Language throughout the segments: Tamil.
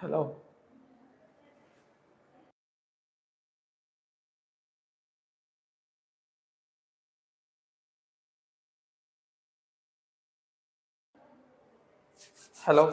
Hello. Hello.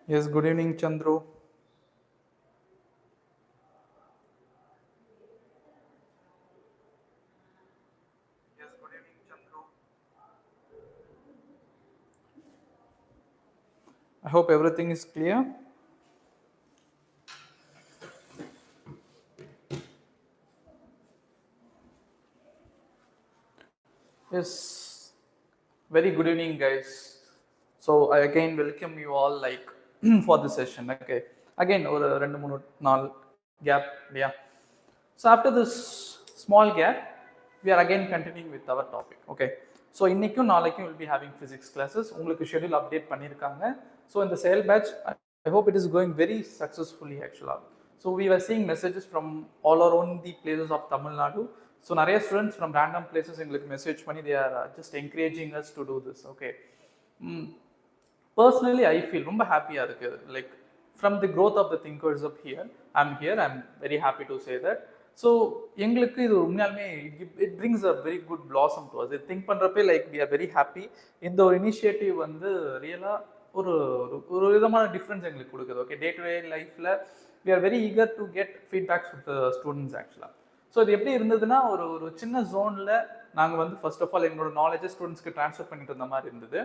Yes, good evening, Chandru. Yes, good evening, Chandru. I hope everything is clear. Yes, very good evening, guys. So I again welcome you all like for the session. Okay, again ஒரு ரெண்டு மூணு நாள் gap இல்லையா? So after this small gap, we are again continuing with our topic. Okay. So இன்னைக்கும் நாளைக்கும் will be having physics classes. உங்களுக்கு schedule update பண்ணியிருக்காங்க. So in the SEYAL batch, I hope it is going very successfully actually. So we were seeing messages from all around the places of Tamil Nadu. So நிறைய students from random places எங்களுக்கு message பண்ணி they are just encouraging us to do this. Okay. Personally I feel ரொம்ப ஹாப்பியா இருக்கு. Like from the growth of the thinkers up here, I'm very happy to say that. So எங்களுக்கு இது உண்மையாலுமே it brings a very good blossom to us. இது திங்க் பண்ணுறப்பே like we are very happy. இந்த ஒரு இனிஷியேட்டிவ் வந்து ரியலாக ஒரு ஒரு விதமான டிஃப்ரென்ஸ் எங்களுக்கு கொடுக்குது. ஓகே, டே டு டே லைஃப்பில் we are very eager to get feedbacks with students ஆக்சுவலாக. ஸோ இது எப்படி இருந்ததுன்னா ஒரு ஒரு சின்ன ஜோனில் நாங்கள் வந்து ஃபர்ஸ்ட் ஆஃப் ஆல் எங்களோட நாலேஜை ஸ்டூடெண்ட்ஸ்க்கு ட்ரான்ஸ்ஃபர் பண்ணிட்டு இருந்த மாதிரி இருந்தது.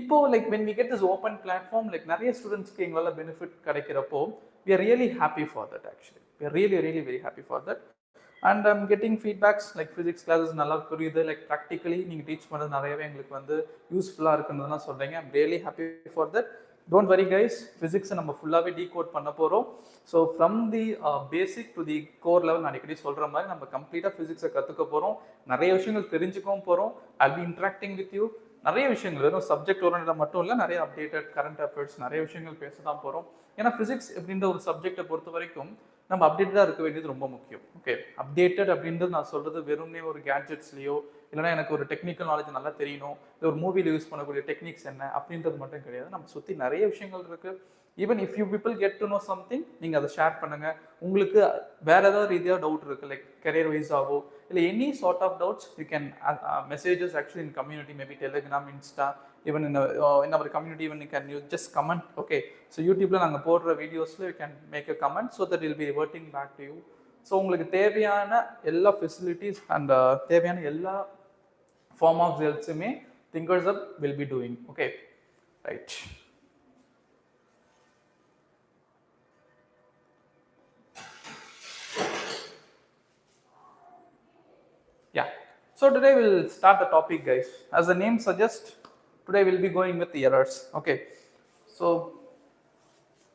இப்போ like when we get this open platform, like நிறைய ஸ்டூடெண்ட்ஸ்க்கு எங்களால் பெனிஃபிட் கிடைக்கிறப்போ we are really happy for that actually. We are really very happy for that. And I'm getting feedbacks like physics classes நல்லா புரியுது, லைக் ப்ராக்டிக்கலி நீங்கள் டீச் பண்ணது நிறையவே எங்களுக்கு வந்து யூஸ்ஃபுல்லாக இருக்குன்னு சொல்கிறீங்க. I'm really happy for that. Don't worry guys, ஃபிசிக்ஸை நம்ம ஃபுல்லாகவே டீகோட் பண்ண போகிறோம். So from the basic to the core level நான் அடிக்கடி சொல்கிற மாதிரி நம்ம கம்ப்ளீட்டாக ஃபிசிக்ஸை கற்றுக்க போகிறோம். நிறைய விஷயங்கள் தெரிஞ்சுக்கவும் போகிறோம். I'll be interacting with you. நிறைய விஷயங்கள் வெறும் சப்ஜெக்ட் ஓரியன்டாக மட்டும் இல்லை, நிறைய அப்டேட்டட் கரண்ட் அஃபேர்ஸ் நிறைய விஷயங்கள் பேச தான் போகிறோம். ஏன்னா ஃபிசிக்ஸ் அப்படின்ற ஒரு சப்ஜெக்டை பொறுத்த வரைக்கும் நம்ம அப்டேட்டடாக இருக்க வேண்டியது ரொம்ப முக்கியம். ஓகே, அப்டேட்டட் அப்படின்றது நான் சொல்கிறது வெறும்னே ஒரு கேட்ஜெட்ஸ்லையோ இல்லைனா எனக்கு ஒரு டெக்னிக்கல் நாலேஜ் நல்லா தெரியணும், இல்லை ஒரு மூவியில் யூஸ் பண்ணக்கூடிய டெக்னிக்ஸ் என்ன அப்படின்றது மட்டும் கிடையாது. நம்ம சுற்றி நிறைய விஷயங்கள் இருக்குது. Even if you people get to know something, நீங்கள் அதை ஷேர் பண்ணுங்கள். உங்களுக்கு வேறு ஏதாவது ரீதியாக டவுட் இருக்குது, லைக் கரியர் வைஸாவோ இல்லை any sort of doubts, you can messages actually in community, maybe Telegram, Insta, even in our community, even you can just comment. Okay, so YouTube la naanga podra videos la you can make a comment so that it will be reverting back to you. So உங்களுக்கு தேவையான எல்லா ஃபெசிலிட்டிஸ் அண்ட் தேவையான எல்லா ஃபார்ம் ஆஃப் ஹெல்ப்ஸுமே thinkers up will be doing. Okay, right. Yeah, so today we'll start the topic, guys. As the name suggests, today we'll be going with the errors. Okay, so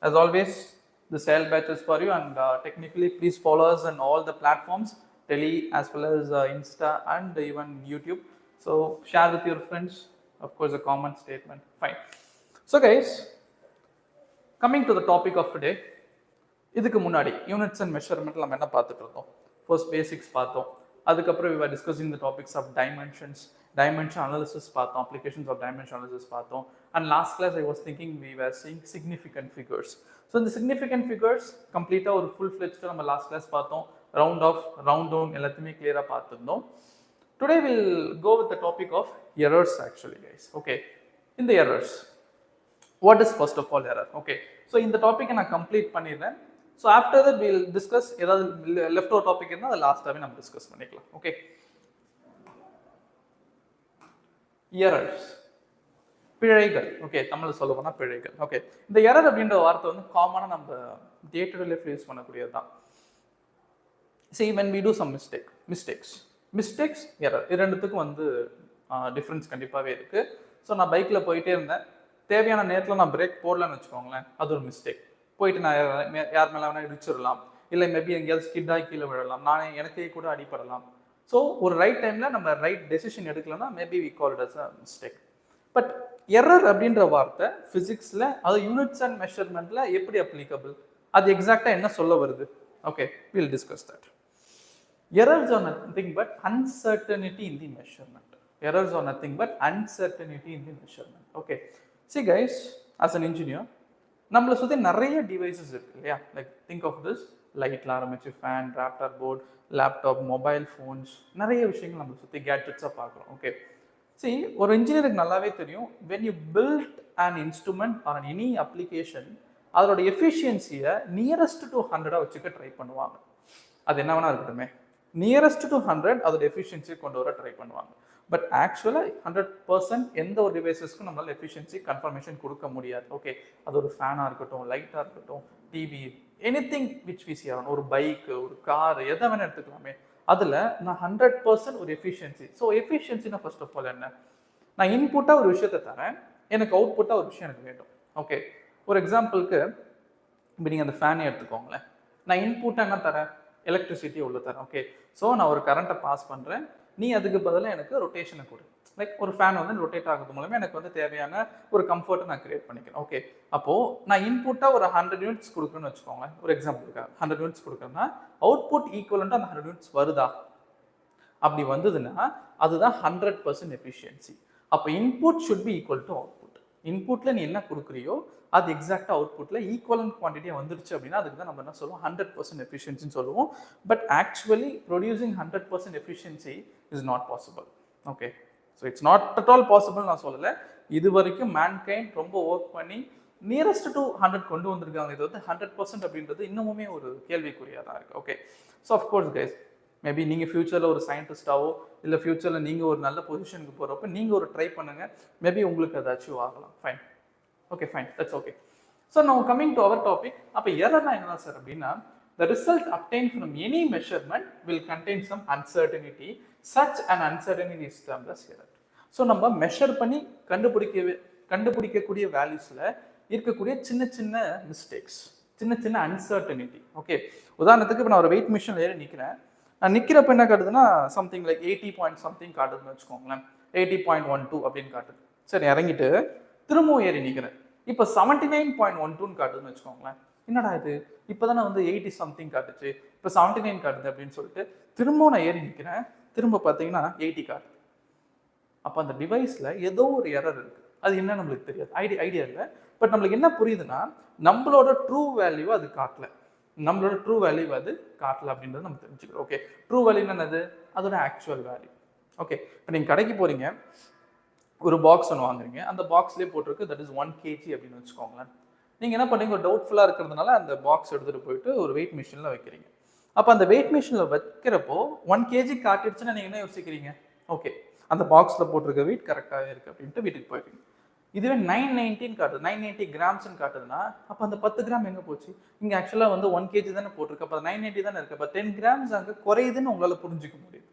as always, the SEYAL batch is for you, and technically please follow us on all the platforms, Tele as well as Insta and even YouTube. So share with your friends, of course a comment statement, fine. So guys, coming to the topic of today, இதுக்கு முன்னாடி யூனிட்ஸ் அண்ட் மெஷர்மெண்ட் நம்ம என்ன பார்த்துட்டு இருந்தோம்? ஃபர்ஸ்ட் பேசிக்ஸ் பார்த்தோம். அதுக்கப்புறம் we were discussing the topics of dimensions, dimension analysis பார்த்தோம், applications of dimension analysis பார்த்தோம். And last class I was thinking we were seeing significant figures. So இந்த significant figures கம்ப்ளீட்டாக ஒரு ஃபுல் ஃப்ளெஜ்டாக நம்ம லாஸ்ட் கிளாஸ் பார்த்தோம். ரவுண்ட் ஆஃப், ரவுண்ட் டவுன் எல்லாத்தையுமே கிளியராக பார்த்துருந்தோம். Today we'll go with the topic of errors actually, guys. Okay, in the errors, what is first of all error? Okay, so இந்த டாப்பிக்கை நான் கம்ப்ளீட் பண்ணிடுறேன். So after that will discuss. ஏதாவது லெஃப்ட் ஓவர் டாபிக் இருந்தால் அதை லாஸ்ட்டாகவே நம்ம டிஸ்கஸ் பண்ணிக்கலாம். ஓகே, எரர்ஸ், பிழைகள். ஓகே, தமிழில் சொல்ல போனால் பிழைகள். ஓகே, இந்த எரர் அப்படின்ற வார்த்தை வந்து காமனாக நம்ம டே டு டே லைஃப் யூஸ் பண்ணக்கூடியது தான். See, when we do some mistakes, error, இது ரெண்டுத்துக்கும் வந்து டிஃப்ரென்ஸ் கண்டிப்பாகவே இருக்குது. ஸோ நான் பைக்கில் போயிட்டே இருந்தேன், தேவையான நேரத்தில் நான் பிரேக் போடலன்னு வச்சுக்கோங்களேன், அது ஒரு மிஸ்டேக். போயிட்டு நான் யார் மேலே வேணால் இடிச்சிடலாம், இல்லை மேபி எங்கேயாவது ஸ்கிட்டாகி கீழே விழலாம், எனக்கே கூட அடிப்படலாம். ஸோ ஒரு ரைட் டைமில் நம்ம ரைட் டெசிஷன் எடுக்கலன்னா maybe we call it as a mistake. But error அப்படின்ற வார்த்தை ஃபிசிக்ஸில், அது யூனிட்ஸ் அண்ட் மெஷர்மெண்ட்டில் எப்படி அப்ளிகபிள், அது எக்ஸாக்டாக என்ன சொல்ல வருது? Okay, will discuss that. Errors are nothing but uncertainty in the measurement. Errors are nothing but uncertainty in the measurement. Okay. See guys, as an engineer, நம்மளை சுற்றி நிறைய டிவைசஸ் இருக்கு இல்லையா? லைக் திங்க் ஆஃப் திஸ், லைட்டில் ஆரம்பிச்சு ஃபேன், ராப்டார் போர்ட், லேப்டாப், மொபைல் ஃபோன்ஸ், நிறைய விஷயங்கள் நம்மளை சுற்றி கேட்ஜெட்ஸாக பார்க்குறோம். ஓகே. See, ஒரு இன்ஜினியருக்கு நல்லாவே தெரியும், when you build an instrument or any application, அதோட எஃபிஷியன்சியை நியரஸ்ட் டு 100 வச்சுக்க ட்ரை பண்ணுவாங்க. அது என்ன வேணா இருக்கட்டுமே, நியரஸ்ட் டு 100 அதோட எஃபிஷியன்சியை கொண்டு வர ட்ரை பண்ணுவாங்க. பட் ஆக்சுவலாக 100% எந்த ஒரு டிவைசஸ்க்கும் நம்மளால் எஃபிஷியன்சி கன்ஃபர்மேஷன் கொடுக்க முடியாது. ஓகே, அது ஒரு ஃபேனாக இருக்கட்டும், லைட்டாக இருக்கட்டும், TV, any thing which we see ஆகணும், ஒரு பைக்கு, ஒரு கார், எதை வேணால் எடுத்துக்கலாமே, அதில் நான் 100% ஒரு எஃபிஷியன்சி. ஸோ எஃபிஷியன்சினா ஃபர்ஸ்ட் ஆஃப் ஆல் என்ன? நான் இன்புட்டாக ஒரு விஷயத்தை தரேன், எனக்கு அவுட்புட்டாக ஒரு விஷயம் எனக்கு வேண்டும். ஓகே, ஒரு எக்ஸாம்பிளுக்கு இப்போ நீங்கள் அந்த ஃபேனே எடுத்துக்கோங்களேன். நான் இன்புட்டாக என்ன தரேன்? எலக்ட்ரிசிட்டி உள்ள தரேன். ஓகே, ஸோ நான் ஒரு கரண்ட்டை பாஸ் பண்ணுறேன், நீ அதுக்கு பதிலாக எனக்கு ரொட்டேஷனை கொடு. லைக் ஒரு ஃபேன் வந்து ரொட்டேட் ஆகிறது மூலமாக எனக்கு வந்து தேவையான ஒரு கம்ஃபர்ட்டை நான் கிரியேட் பண்ணிக்கிறேன். ஓகே, அப்போது நான் இன்புட்டாக ஒரு 100 யூனிட்ஸ் கொடுக்குறேன்னு வச்சுக்கோங்க. ஒரு எக்ஸாம்பிளுக்காக 100 யூனிட்ஸ் கொடுக்குறேன்னா அவுட்புட் ஈக்குவலண்ட்டாக அந்த 100 யூனிட்ஸ் வருதா? அப்படி வந்ததுன்னா அதுதான் 100% எஃபிஷியன்சி. அப்போ input should be equal to output. இன்புட்டில் நீ என்ன கொடுக்குறியோ அது எக்ஸாக்டாக அவுட்புட்டில் ஈக்குவலன்ட் குவான்டிட்டியாக வந்துருச்சு அப்படின்னா அதுக்கு தான் நம்ம என்ன சொல்லுவோம்? 100% எஃபிஷியன்சின்னு சொல்லுவோம். But actually producing 100% efficiency is not possible. Okay, so it's not at all possible நான் சொல்லலை. இது வரைக்கும் மேன்கைண்ட் ரொம்ப ஒர்க் பண்ணி நியரஸ்ட் டு 100 கொண்டு வந்திருக்காங்க. இது வந்து 100% அப்படின்றது இன்னமுமே ஒரு கேள்விக்குறியாக தான் இருக்குது. Okay, so of course guys, maybe நீங்கள் ஃபியூச்சரில் ஒரு சயின்டிஸ்டாவோ இல்லை ஃபியூச்சரில் நீங்கள் ஒரு நல்ல பொசிஷனுக்கு போகிறப்ப நீங்கள் ஒரு ட்ரை பண்ணுங்கள், மேபி உங்களுக்கு அது அச்சீவ் ஆகலாம். Fine. Okay, fine, that's okay. So now coming to our topic, அப்போ எரர்னா என்ன சார் அப்படின்னா, the result obtained from any measurement will contain some uncertainty. Such an uncertainty is termed as error. So நம்ம மெஷர் பண்ணி கண்டுபிடிக்கக்கூடிய வேல்யூஸில் இருக்கக்கூடிய சின்ன சின்ன மிஸ்டேக்ஸ், சின்ன சின்ன அன்சர்டனிட்டி. ஓகே, உதாரணத்துக்கு இப்போ நான் ஒரு வெயிட் மிஷினில் ஏறி நிற்கிறேன். நான் நிற்கிறப்ப என்ன காட்டுதுன்னா சம்திங் லைக் 80 பாயிண்ட் சம்திங் காட்டுதுன்னு வச்சுக்கோங்களேன். 80.12 அப்படின்னு காட்டுது. சரி, இறங்கிட்டு திரும்பவும் ஏறி நிற்கிறேன். இப்போ 79.12 காட்டுதுன்னு வச்சுக்கோங்களேன். என்னடா இது, இப்போ தானே வந்து 80 சம்திங் காட்டுச்சு, இப்போ 79 காட்டுது அப்படின்னு சொல்லிட்டு திரும்பவும் நான் ஏறி நிற்கிறேன். திரும்ப பார்த்தீங்கன்னா 80 காட்டுது. அப்போ அந்த டிவைஸில் ஏதோ ஒரு எரர் இருக்குது. அது என்ன நம்மளுக்கு தெரியாது, ஐடியா இல்லை. பட் நம்மளுக்கு என்ன புரியுதுன்னா, நம்மளோட ட்ரூ வேல்யூ அது காட்டல, நம்மளோட ட்ரூ வேல்யூ அது காட்டல அப்படின்றது நம்ம தெரிஞ்சுக்கிறோம். ஓகே, ட்ரூ வேல்யூ என்னது? அதோட ஆக்சுவல் வேல்யூ. ஓகே, இப்போ நீங்கள் கடைக்கு போகிறீங்க, ஒரு பாக்ஸ் ஒன்று வாங்குறீங்க, அந்த பாக்ஸ்லேயே போட்டிருக்கு தட் இஸ் 1 kg அப்படின்னு வச்சுக்கோங்களேன். நீங்கள் என்ன பண்ணுறீங்க, ஒரு டவுட்ஃபுல்லாக இருக்கிறதுனால அந்த பாக்ஸ் எடுத்துகிட்டு போயிட்டு ஒரு வெயிட் மிஷினில் வைக்கிறீங்க. அப்போ அந்த வெயிட் மிஷினில் வைக்கிறப்போ 1 kg காட்டிடுச்சுன்னா நீங்கள் என்ன யோசிக்கிறீங்க? ஓகே, அந்த பாக்ஸில் போட்டிருக்க வெயிட் கரெக்டாகவே இருக்குது அப்படின்ட்டு வீட்டுக்கு போயிடுறீங்க. இதுவே 919 காட்டுது, 980 கிராம்ஸ்ன்னு காட்டுதுன்னா அப்போ அந்த 10 கிராம் எங்கே போச்சு? இங்கே ஆக்சுவலாக வந்து 1 kg தானே போட்டிருக்கு, அப்போ 980 தானே இருக்குது, அப்போ 10 கிராம்ஸ் அங்கே குறையுதுன்னு உங்களால் புரிஞ்சிக்க முடியும்.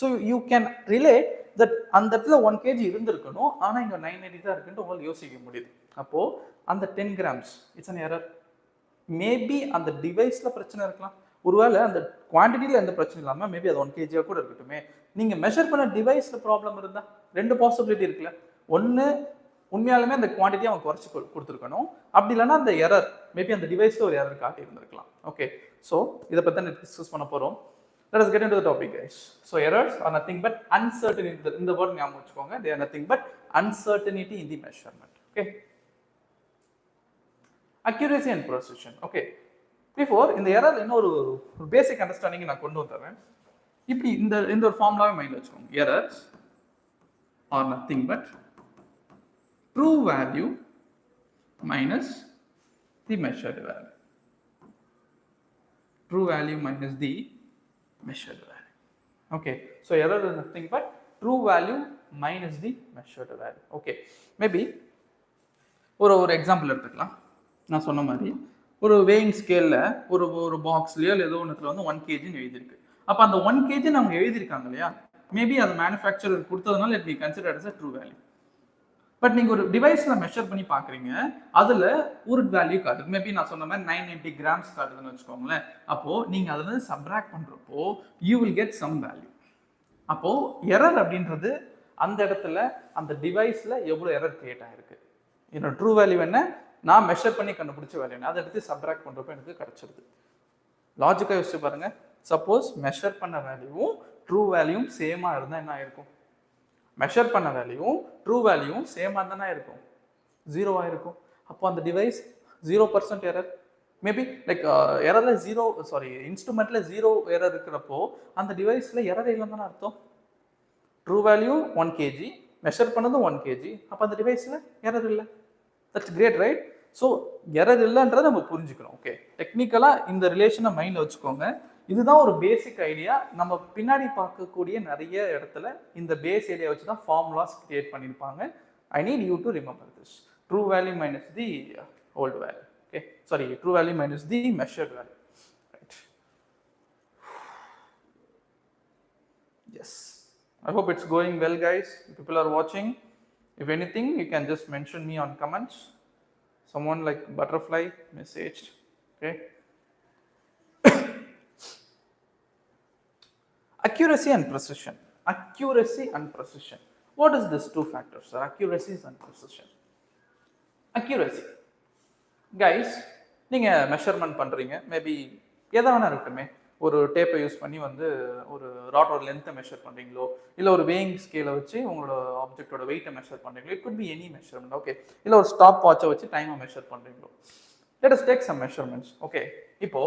So you can relate that அந்த இடத்துல 1 kg இருந்திருக்கணும், ஆனால் இங்கே 980 தான் இருக்குன்ட்டு உங்களால் யோசிக்க முடியுது. அப்போது அந்த 10 grams it's an error. Maybe அந்த டிவைஸில் பிரச்சனை இருக்கலாம், ஒருவேளை அந்த குவான்டிட்டியில் எந்த பிரச்சனை இல்லாமல் மேபி அது 1 kg கூட இருக்கட்டுமே. நீங்கள் மெஷர் பண்ண டிவைஸில் ப்ராப்ளம் இருந்தால் 2 பாசிபிலிட்டி இருக்குல்ல. ஒன்று, உண்மையாலுமே அந்த குவான்டிட்டி அவன் குறைச்சி கொடுத்துருக்கணும், அப்படி இல்லைன்னா அந்த எரர் மேபி அந்த டிவைஸில் ஒரு எரர் காட்டி இருந்திருக்கலாம். ஓகே, ஸோ இதை பற்றி தான் டிஸ்கஸ் பண்ண போகிறோம். Let us get into the topic, guys. So errors are nothing but uncertainty. In the word ஞாபகம் வச்சுக்கோங்க, they are nothing but uncertainty in the measurement. Okay. Accuracy and precision. Okay. Before இந்த error என்ன ஒரு பேசிக் அண்டர்ஸ்டாண்டிங் நான் கொண்டு வந்துறேன். இப்படி இந்த ஒரு ஃபார்முலாவை மைண்ட்ல வச்சுக்கோங்க. Errors are nothing but true value minus the measured value. True value minus the measured value. Okay, so error is nothing but true value minus the measured value. Okay, maybe ஒரு எக்ஸாம்பிள் எடுத்துக்கலாம். நான் சொன்ன மாதிரி ஒரு வேயிங் ஸ்கேலில் ஒரு ஒரு பாக்ஸ்லையோ இல்லை ஏதோ ஒன்றுத்துல வந்து 1 kgன்னு எழுதியிருக்கு. அப்போ அந்த 1 kg அவங்க எழுதியிருக்காங்க இல்லையா, மேபி அது மேனுஃபேக்சரர் கொடுத்ததுனால it be considered as a true value. But நீங்கள் ஒரு டிவைஸில் மெஷர் பண்ணி பார்க்குறீங்க, அதில் ஒரு வேல்யூ காட்டுது. மேபி நான் சொன்ன மாதிரி 990 கிராம்ஸ் காட்டுதுன்னு வச்சுக்கோங்களேன். அப்போது நீங்கள் அதில் வந்து சப்ராக்ட் பண்ணுறப்போ you will get some value. அப்போது எரர் அப்படின்றது அந்த இடத்துல அந்த டிவைஸில் எவ்வளோ எரர் கிரியேட் ஆகிருக்கு, என்னோட ட்ரூ வேல்யூ என்ன, நான் மெஷர் பண்ணி கண்டுபிடிச்ச வேல்யூ என்ன, அதை எடுத்து சப்ராக்ட் பண்ணுறப்போ எனக்கு கிடச்சிருது. லாஜிக்காக யோசிச்சு பாருங்கள். சப்போஸ் மெஷர் பண்ண வேல்யூவும் ட்ரூ வேல்யூவும் சேமாக இருந்தால் என்ன ஆயிருக்கும்? மெஷர் பண்ண வேல்யூவும் ட்ரூ வேல்யூவும் சேமாக தானே இருக்கும், 0 இருக்கும். அப்போ அந்த டிவைஸ் 0% எரர், மேபி லைக் எரரில் 0, சாரி இன்ஸ்ட்ருமெண்ட்டில் 0 எரர் இருக்கிறப்போ அந்த டிவைஸில் எரர் இல்லைன்னு தானே அர்த்தம். ட்ரூ வேல்யூ 1 kg, மெஷர் பண்ணது 1 kg, அப்போ அந்த டிவைஸில் எரர் இல்லை. That's great, right? So error இல்லைன்றதை நம்ம புரிஞ்சுக்கணும். ஓகே, டெக்னிக்கலாக இந்த ரிலேஷனை மைண்டில் வச்சுக்கோங்க. இதுதான் ஒரு பேசிக் ஐடியா. நம்ம பின்னாடி பார்க்கக்கூடிய நிறைய இடத்துல இந்த பேஸ் ஐடியா வச்சு தான் ஃபார்முலாஸ் கிரியேட் பண்ணியிருப்பாங்க. I need you to remember this. True value minus the old value. Okay, sorry, true value minus the measured value. Right. Yes. I hope it's going well, guys. If people are watching, if anything, you can just mention me on comments. Someone like butterfly messaged. Okay. Accuracy and precision. Accuracy and precision. What is these two factors, sir? Accuracy and precision. Accuracy. Guys, நீங்கள் மெஷர்மெண்ட் பண்ணுறீங்க, மேபி எதை வேணா இருக்குமே, ஒரு டேப்பை யூஸ் பண்ணி வந்து ஒரு ராடோட லென்த்தை மெஷர் பண்ணுறீங்களோ, இல்லை ஒரு வேயிங் ஸ்கேலை வச்சு உங்களோட ஆப்ஜெக்டோட வெயிட்டை மெஷர் பண்ணுறீங்களோ, it could be any measurement. Okay, இல்லை ஒரு ஸ்டாப் வாட்சை வச்சு டைமை மெஷர் பண்ணுறீங்களோ, let us take some measurements. Okay, இப்போ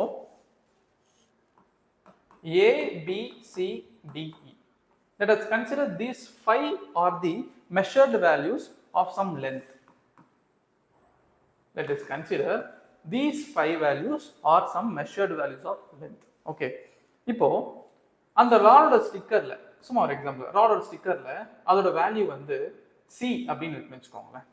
A, B, C, D, E. Let us consider these 5 are the measured values of some length. Let us consider these 5 values are some measured values of length. Okay. இப்போ அந்த ராடோட ஸ்டிக்கர்ல, சும்மா ஒரு எக்ஸாம்பிள், ராடோட ஸ்டிக்கர்ல அதோட வேல்யூ வந்து C அப்படின்னு இருக்குன்னு வச்சுக்கோங்களேன்.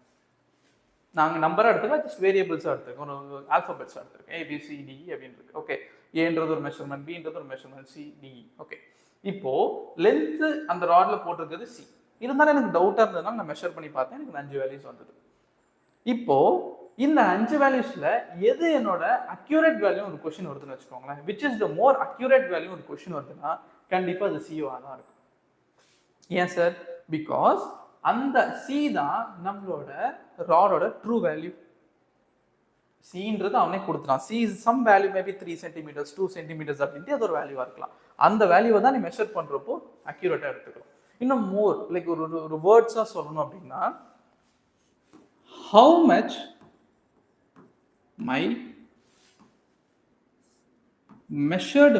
நாங்கள் நம்பராக எடுத்துக்கலாம், ஜஸ்ட் வேரியபிள்ஸாக எடுத்துருக்கோம், ஒரு ஆல்ஃபபெட்ஸாக எடுத்துருக்கோம், ABCD அப்படின்னு இருக்கு. ஓகே, ஏன்றது ஒரு மெஷர்மெண்ட், பின்றது ஒரு மெஷர்மெண்ட், CDE. ஓகே, இப்போ லென்த்து அந்த ராட்ல போட்டிருக்கிறது C. இருந்தாலும் எனக்கு டவுட்டாக இருந்ததுனால நான் மெஷர் பண்ணி பார்த்தேன், எனக்கு 5 வேல்யூஸ் வந்தது. இப்போ இந்த 5 வேல்யூஸ்ல எது என்னோட அக்யூரேட் வேல்யூ ஒரு கொஸ்டின் வருதுன்னு வச்சுக்கோங்களேன். Which is the more accurate value ஒரு கொஸ்டின் வருதுன்னா கண்டிப்பா அது CO தான் இருக்கும். ஏன் சார்? பிகாஸ் அந்த C தான் நம்மளோட ராடோட ட்ரூ வேல்யூ. Cன்றது அவனே கொடுத்துறான். C is some value, maybe 3 centimeters, 2 centimeters அப்படின்ட்டு அது ஒரு வேல்யூவா இருக்கலாம். அந்த வேல்யூவை தான் நீ மெஷர் பண்றப்போ அக்யூரேட்டா எடுத்துக்கலாம். இன்னும் மோர் லைக் ஒரு வேர்ட்ஸா சொல்லணும் அப்படின்னா, how much my measured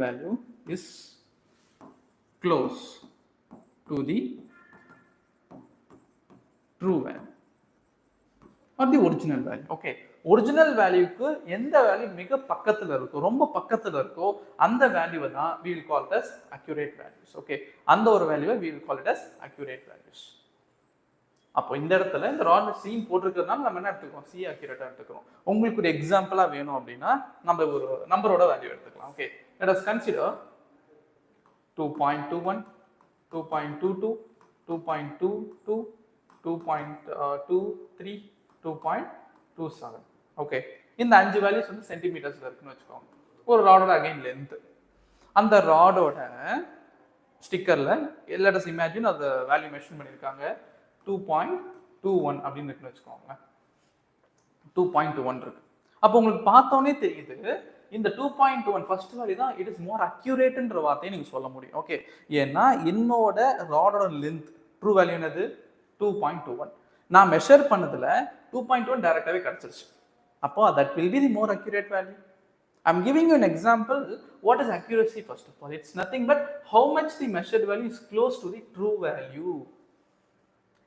value is close to the true value or the original value. Okay, original வேல்யூக்கு எந்த வேல்யூ மிக பக்கத்துல இருக்கோ, ரொம்ப பக்கத்துல இருக்கோ, அந்த வேல்யூவை தான் we will call it as accurate values. Okay, அந்த ஒரு வேல்யூவை we will call it as accurate values. அப்போ இந்த இடத்துல இந்த ராட் சீன் போட்டிருக்கிறதுனால நம்ம என்ன எடுத்துக்கிறோம்? C அக்யூரேட்டா எடுத்துக்கிறோம். உங்களுக்கு ஒரு எக்ஸாம்பிளா வேணும் அப்படின்னா நம்ம ஒரு நம்பரோட வேல்யூ எடுத்துக்கலாம். Okay, let us consider 2.21, 2.22, 2.22, 2.23, 2.27. Okay, இந்த 5 வேல்யூஸ் வந்து சென்டிமீட்டர்ஸ்ல இருக்குன்னு வச்சுக்கோங்க. ஒரு ராடோட அகைன் லென்த், அந்த ராடோட ஸ்டிக்கர்ல let us imagine அந்த வேல்யூ மென்ஷன் பண்ணிருக்காங்க 2.21 அப்படின்னு இருக்குன்னு வச்சுக்கோங்க. 2.21 இருக்கு. அப்போ உங்களுக்கு பார்த்தோன்னே தெரியுது இந்த 2.21 ஃபர்ஸ்ட் வேல்யூ தான் இட் இஸ் மோர் அக்யூரேட்ன்ற வார்த்தையை நீங்க சொல்ல முடியும். ஓகே, ஏன்னா என்னோட ராடோட லென்த் ட்ரூ வேல்யூ என்னது? 2.21. நான் மெஷர் பண்ணதுல 2.1 டைரக்டாவே கிடைச்சிருச்சு. அப்போ that will be the more accurate value. I'm giving you an example. What is accuracy? First of all, it's nothing but how much the measured value is close to the true value.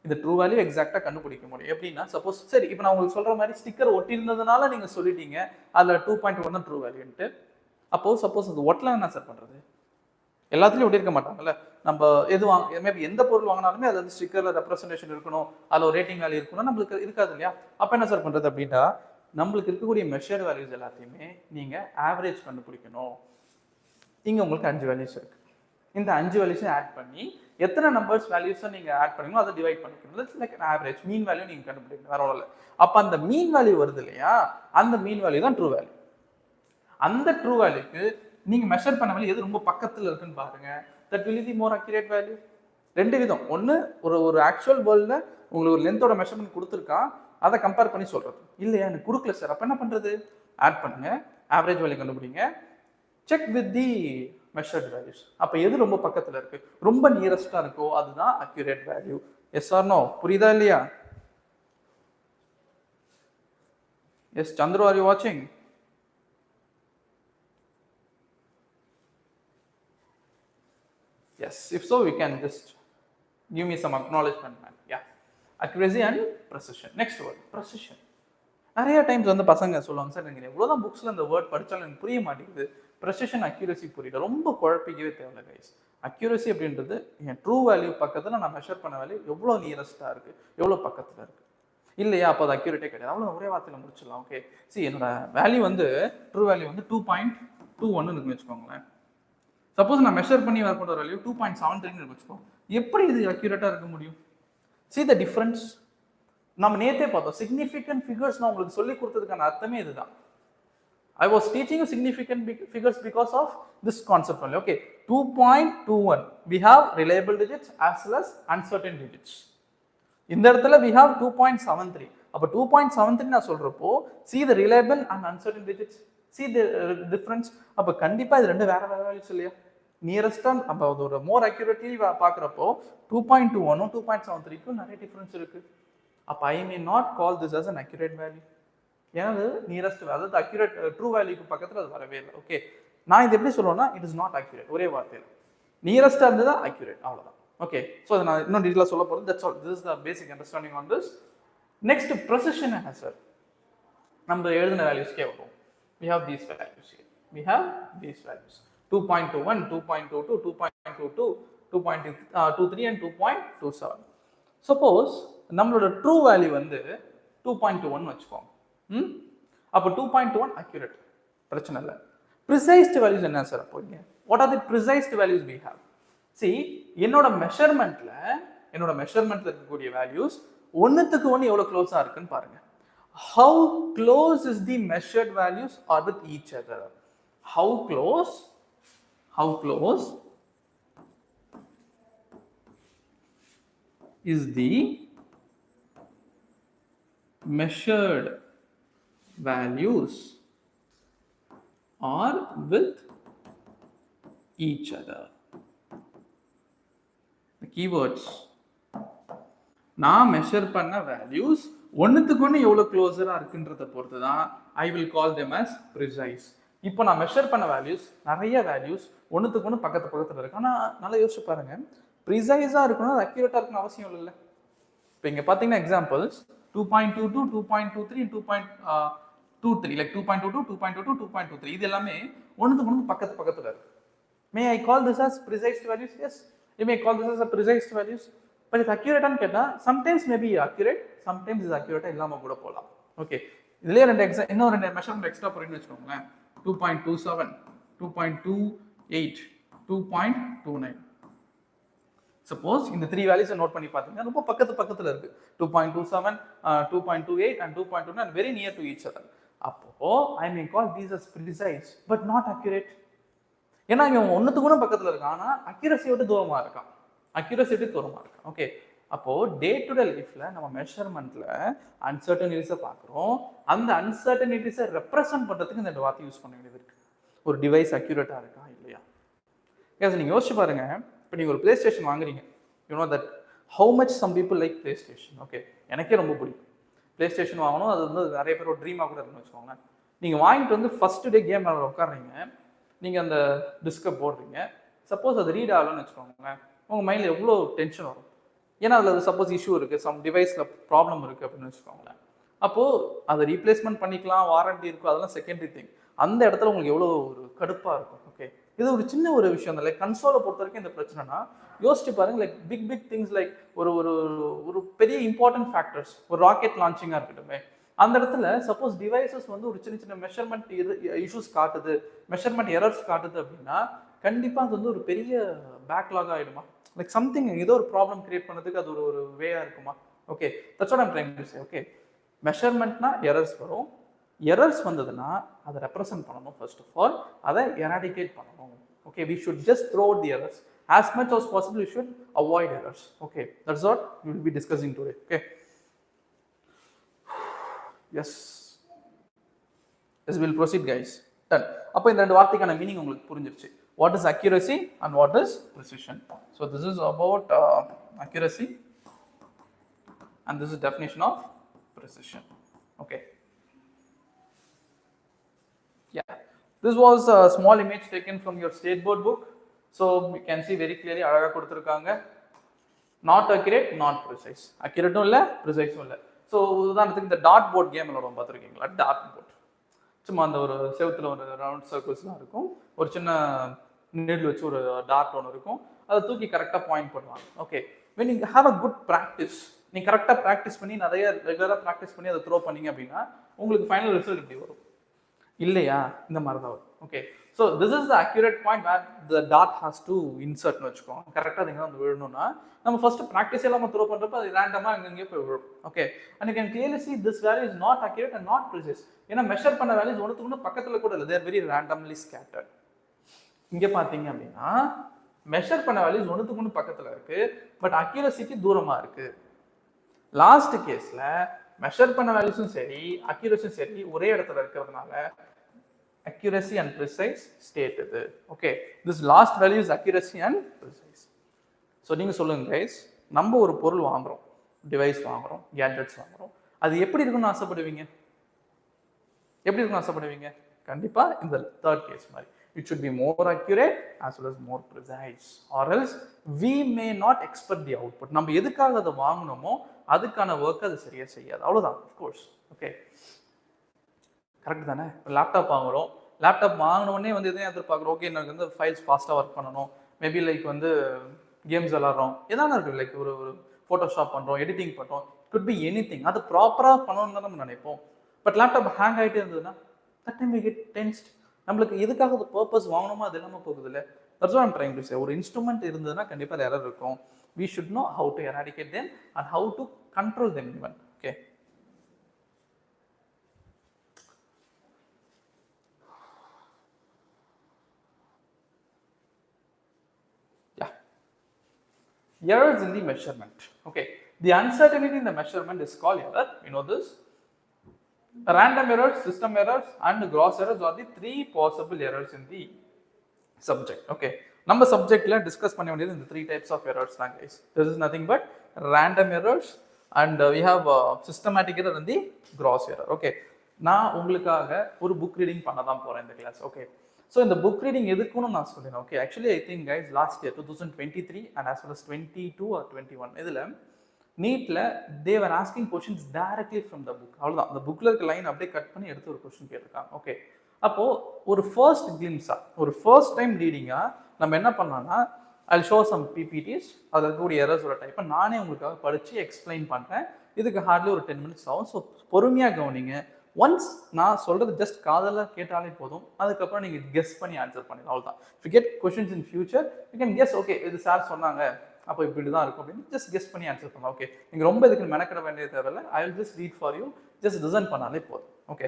இந்த ட்ரூ வேல்யூ எக்ஸாக்டா கண்டுபிடிக்க முடியும். எப்படின்னா சப்போஸ் சரி இப்போ நான் உங்களுக்கு சொல்ற மாதிரி ஸ்டிக்கர் ஒட்டி இருந்ததுனால நீங்க சொல்லிட்டீங்க அதுல 2.1 தான் ட்ரூ வேல்யூன்ட்டு. அப்போ சப்போஸ் அது ஒட்டலாம் என்ன சார் பண்றது? எல்லாத்துலயும் ஒட்டி இருக்க மாட்டாங்கல்ல. நம்ம எது மேபி எந்த பொருள் வாங்கினாலுமே அது வந்து ஸ்டிக்கரில் ரெப்ரஸன்டேஷன் இருக்கணும், அதில் ஒரு ரேட்டிங் வேல்யூ இருக்கணும், நம்மளுக்கு இருக்காது இல்லையா? அப்போ என்ன சார் பண்ணுறது அப்படின்னா, நம்மளுக்கு இருக்கக்கூடிய மெஷர்ட் வேல்யூஸ் எல்லாத்தையுமே நீங்கள் ஆவரேஜ் கண்டுபிடிக்கணும். இங்கே உங்களுக்கு 5 வேல்யூஸ் இருக்குது. இந்த 5 வேல்யூஸும் ஆட் பண்ணி எத்தனை நம்பர்ஸ் வேல்யூஸை நீங்கள் ஆட் பண்ணீங்களோ அதை டிவைட் பண்ணிக்கணும். It's like average mean value நீங்கள் கண்டுபிடிக்கணும், வேற ஒன்றும் இல்லை. அப்போ அந்த மீன் வேல்யூ வருது இல்லையா, அந்த மீன் வேல்யூ தான் ட்ரூ வேல்யூ. அந்த ட்ரூ வேல்யூக்கு நீங்கள் மெஷர் பண்ண வேல்யூ எது ரொம்ப பக்கத்தில் இருக்குன்னு பாருங்க. That will be more accurate value. 2 விதம். ஒன்று, ஒரு ஆக்சுவல் வேர்ல்டில் உங்களுக்கு ஒரு லென்த்தோட மெஷர்மெண்ட் கொடுத்துருக்கான், அதை கம்பேர் பண்ணி சொல்கிறது. இல்லையா, எனக்கு கொடுக்கல சார், அப்போ என்ன பண்ணுறது? ஆட் பண்ணுங்க, ஆவரேஜ் வேல்யூ கண்டுபிடிங்க, check with the measured values. அப்போ எது ரொம்ப பக்கத்தில் இருக்கு, ரொம்ப நியரஸ்டாக இருக்கோ அதுதான் accurate value. Yes or no? புரியுதா இல்லையா? எஸ் சந்திரு, ஆர் யூ வாட்சிங்? Yes, if so, you can just give me some acknowledgement, man. Yeah, accuracy and precision. Next word, precision. நிறைய டைம்ஸ் வந்து பசங்க சொல்லுவாங்க, சார் நீங்கள் எவ்வளோதான் புக்ஸில் இந்த வேர்ட் படித்தாலும் எனக்கு புரிய மாட்டேங்குது, ப்ரெசிஷன் அக்யூரசி புரியல. ரொம்ப குழப்பிக்கவே தேவையில்ல கைஸ். அக்யூரசி அப்படின்றது என் ட்ரூ வேல்யூ பக்கத்தில் நான் மெஷர் பண்ண வேல்யூ எவ்வளோ நியரஸ்ட்டாக இருக்குது, எவ்வளோ பக்கத்தில் இருக்குது, இல்லையா? அப்போ அது அக்யூரேட்டே கிடையாது. அவ்வளோ ஒரே வார்த்தையில் முடிச்சிடலாம். ஓகே, சரி, என்னோட வேல்யூ வந்து ட்ரூ வேல்யூ வந்து 2.21 இருக்குன்னு வச்சுக்கோங்களேன். சப்போஸ் நான் மெஷர் பண்ணி வரக்கூடிய வேல்யூ 2.73 வச்சுக்கோ, எப்படி இது அக்யூரேட்டாக இருக்க முடியும்? see the difference. நம்ம நேத்தே பார்த்தோம், சிக்னிஃபிகன்ட் ஃபிகர்ஸ் நான் உங்களுக்கு சொல்லி கொடுத்ததுக்கான அர்த்தமே இதுதான். I was teaching you significant figures because of this concept only. Okay, 2.21 we have reliable digits as well as uncertain digits. இந்த இடத்துல we have 2.73. அப்ப 2.73 நான் சொல்றப்போ see the reliable and uncertain digits, see the difference. அப்ப கண்டிப்பா இது ரெண்டு வேற வேற வேல்யூஸ் இல்லையா? நியரஸ்டா அப்ப ஒரு மோர் அக்யூரேட்லி பார்க்குறப்போ 2.21 2.73க்கும் நிறைய டிஃபரன்ஸ் இருக்கு. அப்ப I may not call this as an accurate value. ஏன்னா அது நியரஸ்ட், அதாவது அக்யூரேட் ட்ரூ வேல்யூக்கு பக்கத்தில் அது வரவே இல்லை. ஓகே, நான் இது எப்படி சொல்லுவேன்னா, இட் இஸ் நாட் அக்யூரேட். ஒரே வார்த்தையில் நியரஸ்டாக இருந்தது தான் அக்யூரேட், அவ்வளோதான். ஓகே, ஸோ அதை நான் இன்னும் டீட்டெயிலாக சொல்ல போகிறது. That's all. This is the basic understanding on this. Next, precision என்ன சார்? நம்ம எழுதின வேல்யூஸ்க்கே வரும். we have these values here. we have these values 2.21 2.22 2.22 2.23 and 2.27. Suppose நம்மளோட ட்ரூ வேல்யூ வந்து 2.21 வச்சுக்கோங்க. அப்போ 2.21 அக்யூரேட், பிரச்சனை இல்லை. ப்ரிசைஸ்டு வேல்யூஸ் என்ன சார்? அப்போ இங்கே what are the precised values we have? see, என்னோட மெஷர்மெண்ட்ல இருக்கக்கூடிய வேல்யூஸ் ஒன்னுத்துக்கு ஒன்று எவ்வளோ க்ளோஸாக இருக்குன்னு பாருங்க. how close is the measured values are with each other? how close is the measured values are with each other? the keywords, நான் மெஷர் பண்ண வேல்யூஸ் ஒன்னுத்துக்கு ஒன்று எவ்வளோ க்ளோஸராக இருக்குன்றதை பொறுத்து தான் I will call them as precise. இப்போ நான் மெஷர் பண்ண வேல்யூஸ், நிறைய வேல்யூஸ் ஒன்றுத்துக்கு ஒன்று பக்கத்தில் இருக்கு. ஆனால் நல்லா யோசிச்சு பாருங்க, ப்ரிசைஸாக இருக்கணும், அது அக்யூரேட்டாக இருக்கணும் அவசியம் இல்லை. இப்போ இங்கே பார்த்தீங்கன்னா எக்ஸாம்பிள்ஸ் 2.22 2.23 2.23 லைக் 2.22 2.22 2.23 இது எல்லாமே ஒன்றுத்துக்கு ஒன்று பக்கத்தில் இருக்கு. May I call this as precise values? yes, you may call this as a precise values. But இது அக்யூரேட்டான்னு கேட்டால் சம்டைம்ஸ் மேபி அக்யூரேட், சம்டைம்ஸ் இது அக்யூரேட்டாக இல்லாமல் கூட போகலாம். ஓகே, இதுலேயே இன்னும் ரெண்டு மெஷர்மெண்ட் எக்ஸ்ட்ரா போகிறீங்கன்னு வச்சுக்கோங்களேன். 2.27 2.28 2.29. சப்போஸ் இந்த 3 வேல்யூஸை நோட் பண்ணி பார்த்தீங்கன்னா ரொம்ப பக்கத்தில் இருக்கு. 2.27 2.28 and 2.29 very near to each other. அப்போ I may call these as precise but not accurate. ஏன்னா இவன் ஒன்றுத்துக்கு ஒன்று பக்கத்தில் இருக்கான், ஆனால் அக்யூரஸியோட தூரமாக இருக்கான். ஓகே, அப்போ டே டு டே லைஃப்ல நம்ம மெஷர்மெண்ட்ல அன்சர்டனிட்டிஸை பார்க்குறோம். அந்த அன்சர்டனிட்டிஸை ரெப்ரசன்ட் பண்ணுறதுக்கு இந்த வார்த்தை யூஸ் பண்ண வேண்டியது இருக்கு. ஒரு டிவைஸ் அக்யூரேட்டாக இருக்கா இல்லையா? ஏன் நீங்கள் யோசிச்சு பாருங்க, இப்போ நீங்கள் ஒரு பிளே ஸ்டேஷன் வாங்குறீங்க. You know that how much some people like PlayStation. Okay, எனக்கே ரொம்ப பிடிக்கும் பிளே ஸ்டேஷன் வாங்கணும். அது வந்து நிறைய பேர் ஒரு ட்ரீமாக கூட இருக்குன்னு வச்சுக்கோங்க. நீங்கள் வாங்கிட்டு வந்து ஃபர்ஸ்ட் டே கேம் விளையாட உட்காடுறீங்க, நீங்கள் அந்த டிஸ்கை போடுறீங்க. சப்போஸ் அது ரீட் ஆகலன்னு வச்சுக்கோங்களேன், உங்கள் மைண்டில் எவ்வளோ டென்ஷன் வரும். ஏன்னா அதில் சப்போஸ் இஷ்யூ இருக்குது, சம் டிவைஸில் ப்ராப்ளம் இருக்குது அப்படின்னு வச்சுக்கோங்களேன். அப்போது அதை ரீப்ளேஸ்மெண்ட் பண்ணிக்கலாம், வாரண்டி இருக்கும், அதெல்லாம் செகண்டரி திங். அந்த இடத்துல உங்களுக்கு எவ்வளோ ஒரு கடுப்பாக இருக்கும். ஓகே, இது ஒரு சின்ன ஒரு விஷயம் தான். லைக் கன்சோலை பொறுத்த வரைக்கும் இந்த பிரச்சனைனா யோசிச்சு பாருங்க. லைக் பிக் திங்ஸ் லைக் ஒரு ஒரு ஒரு பெரிய இம்பார்ட்டன்ட் ஃபேக்டர்ஸ், ஒரு ராக்கெட் லான்ச்சிங்காக இருக்கட்டுமே, அந்த இடத்துல சப்போஸ் டிவைசஸ் வந்து ஒரு சின்ன சின்ன மெஷர்மெண்ட் இஷ்யூஸ் காட்டுது, மெஷர்மெண்ட் எரர்ஸ் காட்டுது அப்படின்னா கண்டிப்பாக அது வந்து ஒரு பெரிய பேக்லாக் ஆகிடுமா? லைக் சம்திங் ஏதோ ஒரு ப்ராப்ளம் கிரியேட் பண்ணதுக்கு அது ஒரு வேயா இருக்குமா? Okay, that's what I'm trying to say. Okay, மெஷர்மெண்ட்னா எரர்ஸ் வரும். எரர்ஸ் வந்ததுன்னா அதை ரெப்ரசென்ட் பண்ணணும். ஃபர்ஸ்ட் ஆஃப் ஆல் அதை எராடிகேட் பண்ணணும். Okay, we should just throw out the errors as much as possible. We should avoid errors. Okay, that's what we will be discussing today. Okay, yes, we will proceed guys. Done. அப்போ இந்த ரெண்டு வார்த்தைக்கான மீனிங் உங்களுக்கு புரிஞ்சிருச்சு. What is accuracy and what is precision? So this is about accuracy and this is definition of precision. Okay, yeah, this was a small image taken from your state board book. So you can see very clearly அழகா கொடுத்திருக்காங்க. Not accurate, not precise. accurate இல்ல, precise இல்ல. So உதாரணத்துக்கு இந்த டாட் போர்ட் கேம் விளையாடுவோம், பார்த்துருக்கீங்களா? டாட் போர்ட் சும்மா அந்த ஒரு செவுத்துல ஒரு ரவுண்ட் சர்க்கிள்ஸ்லாம் இருக்கும், ஒரு சின்ன நீடில் வச்சு ஒரு டாட் ஒன்று இருக்கும், அதை தூக்கி கரெக்டாக பாயிண்ட் பண்ணுவாங்க. Okay, when you have a good practice, நீங்கள் கரெக்டாக ப்ராக்டிஸ் பண்ணி நிறைய ரெகுலராக ப்ராக்டிஸ் பண்ணி அதை த்ரோ பண்ணீங்க அப்படின்னா உங்களுக்கு ஃபைனல் ரிசல்ட் இப்படி வரும் இல்லையா? இந்த மாதிரி தான் வரும். Okay, so this is the accurate point where the dot has to இன்சர்ட்னு வச்சுக்கோங்க. கரெக்டாக அது வந்து விழணும்னா நம்ம ஃபர்ஸ்ட் ப்ராக்டிஸ் எல்லாம் த்ரோ பண்ணுறப்ப அது ரேண்டமாக அங்கங்கே போய் விழும். Okay, and you can clearly see this value is not accurate and not precise. ஏன்னா மெஷர் பண்ண வேல்யூஸ் ஒன்றுக்கு ஒன்று பக்கத்தில் கூட இல்லை, they are very randomly scattered. இங்கே பார்த்தீங்க அப்படின்னா மெஷர் பண்ண வேல்யூஸ் ஒன்றுக்கு ஒன்று பக்கத்தில் இருக்கு, பட் அக்யூரசிக்கு தூரமாக இருக்கு. லாஸ்ட் கேஸில் மெஷர் பண்ண வேல்யூஸும் சரி அக்யூரஸும் சரி ஒரே இடத்துல இருக்கிறதுனால accuracy and precise state இது. Okay, this last value is accuracy and precise. So நீங்கள் சொல்லுங்க கைஸ், நம்ம ஒரு பொருள் வாங்குறோம், டிவைஸ் வாங்குறோம், கேட்ஜெட்ஸ் வாங்குறோம், அது எப்படி இருக்குன்னு ஆசைப்படுவீங்க? எப்படி இருக்குன்னு ஆசைப்படுவீங்க? கண்டிப்பாக இந்த தேர்ட் கேஸ் மாதிரி it should be more accurate as well as more precise, or else we may not expect the output. நம்ம எதுக்காக அதை வாங்கணுமோ அதுக்கான ஒர்க் அது சரியாக செய்யாது, அவ்வளோதான். அஃப்கோர்ஸ். ஓகே, கரெக்ட் தானே? லேப்டாப் வாங்குறோம், லேப்டாப் வாங்கினோடனே வந்து எதையும் எதிர்பார்க்குறோம், ஓகே எனக்கு வந்து ஃபைல்ஸ் ஃபாஸ்ட்டாக ஒர்க் பண்ணணும், மேபி லைக் வந்து கேம்ஸ் விளாட்றோம், எதாவது இருக்குது, லைக் ஒரு ஃபோட்டோஷாப் பண்ணுறோம், எடிட்டிங் பண்ணுறோம், குட் பி எனி திங், அது ப்ராப்பராக பண்ணணும்னு தான் நம்ம நினைப்போம். பட் லேப்டாப் ஹேங் ஆகிட்டே இருந்ததுன்னா that time we get tensed. நம்மளுக்கு எதுக்காக அது பர்பஸ் வாங்கணுமோ அது இல்லாமல் போகுது இல்லை. That's what I'm trying to say. ஒரு இன்ஸ்ட்ருமெண்ட் இருந்ததுன்னா கண்டிப்பாக எரர் இருக்கும். we should know how to eradicate them and how to control them even. Okay, errors in the measurement. Okay, the uncertainty in the measurement is called error. You know this. Random errors, system errors and gross errors are the three possible errors in the subject. Okay, நம்ம சப்ஜெக்ட்ல டிஸ்கஸ் பண்ண வேண்டியது இந்த 3 types of errors தான் guys. This is nothing but random errors and we have systematic error and the gross error. Okay, நான் உங்களுக்காக ஒரு புக் ரீடிங் பண்ண தான் போறேன் இந்த கிளாஸ். ஓகே, ஸோ இந்த புக் ரீடிங் எதுக்குன்னு நான் சொல்லிடுறேன். Okay, actually I think guys last year 2023 and as well as 22 or 21 இதில் நீட்டில் they're asking questions directly from the book. அவ்வளோதான், அந்த புக்கில் இருக்க லைன் அப்படியே கட் பண்ணி எடுத்து ஒரு கொஷின் கேட்டிருக்காங்க. ஓகே, அப்போது ஒரு ஃபர்ஸ்ட் கிளிம்ஸாக, ஒரு ஃபர்ஸ்ட் டைம் ரீடிங்காக நம்ம என்ன பண்ணோன்னா ஐ ஷோ சம் பிபிடிஸ், அதில் இருக்கக்கூடிய எரர்ஸோட டைப்பை நானே உங்களுக்காக படித்து எக்ஸ்பிளைன் பண்ணுறேன். இதுக்கு ஹார்ட்லி ஒரு 10 minutes ஆகும். ஸோ பொறுமையாக கவனிங்க. ஒன்ஸ் நான் சொல்கிறது ஜஸ்ட் காதில் கேட்டாலே போதும், அதுக்கப்புறம் நீங்கள் கெஸ் பண்ணி ஆன்சர் பண்ணிடலாம். அவ்வளோதான். If you get questions in future you can guess, okay இது சார் சொன்னாங்க அப்போ இப்படி தான் இருக்கும் அப்படின்னு ஜஸ்ட் கெஸ் பண்ணி ஆன்சர் பண்ணலாம். ஓகே, நீங்கள் ரொம்ப இதுக்கு மெனக்கிட வேண்டிய தேவையில்லை. I will just read for you, just listen பண்ணாலே போதும். Okay,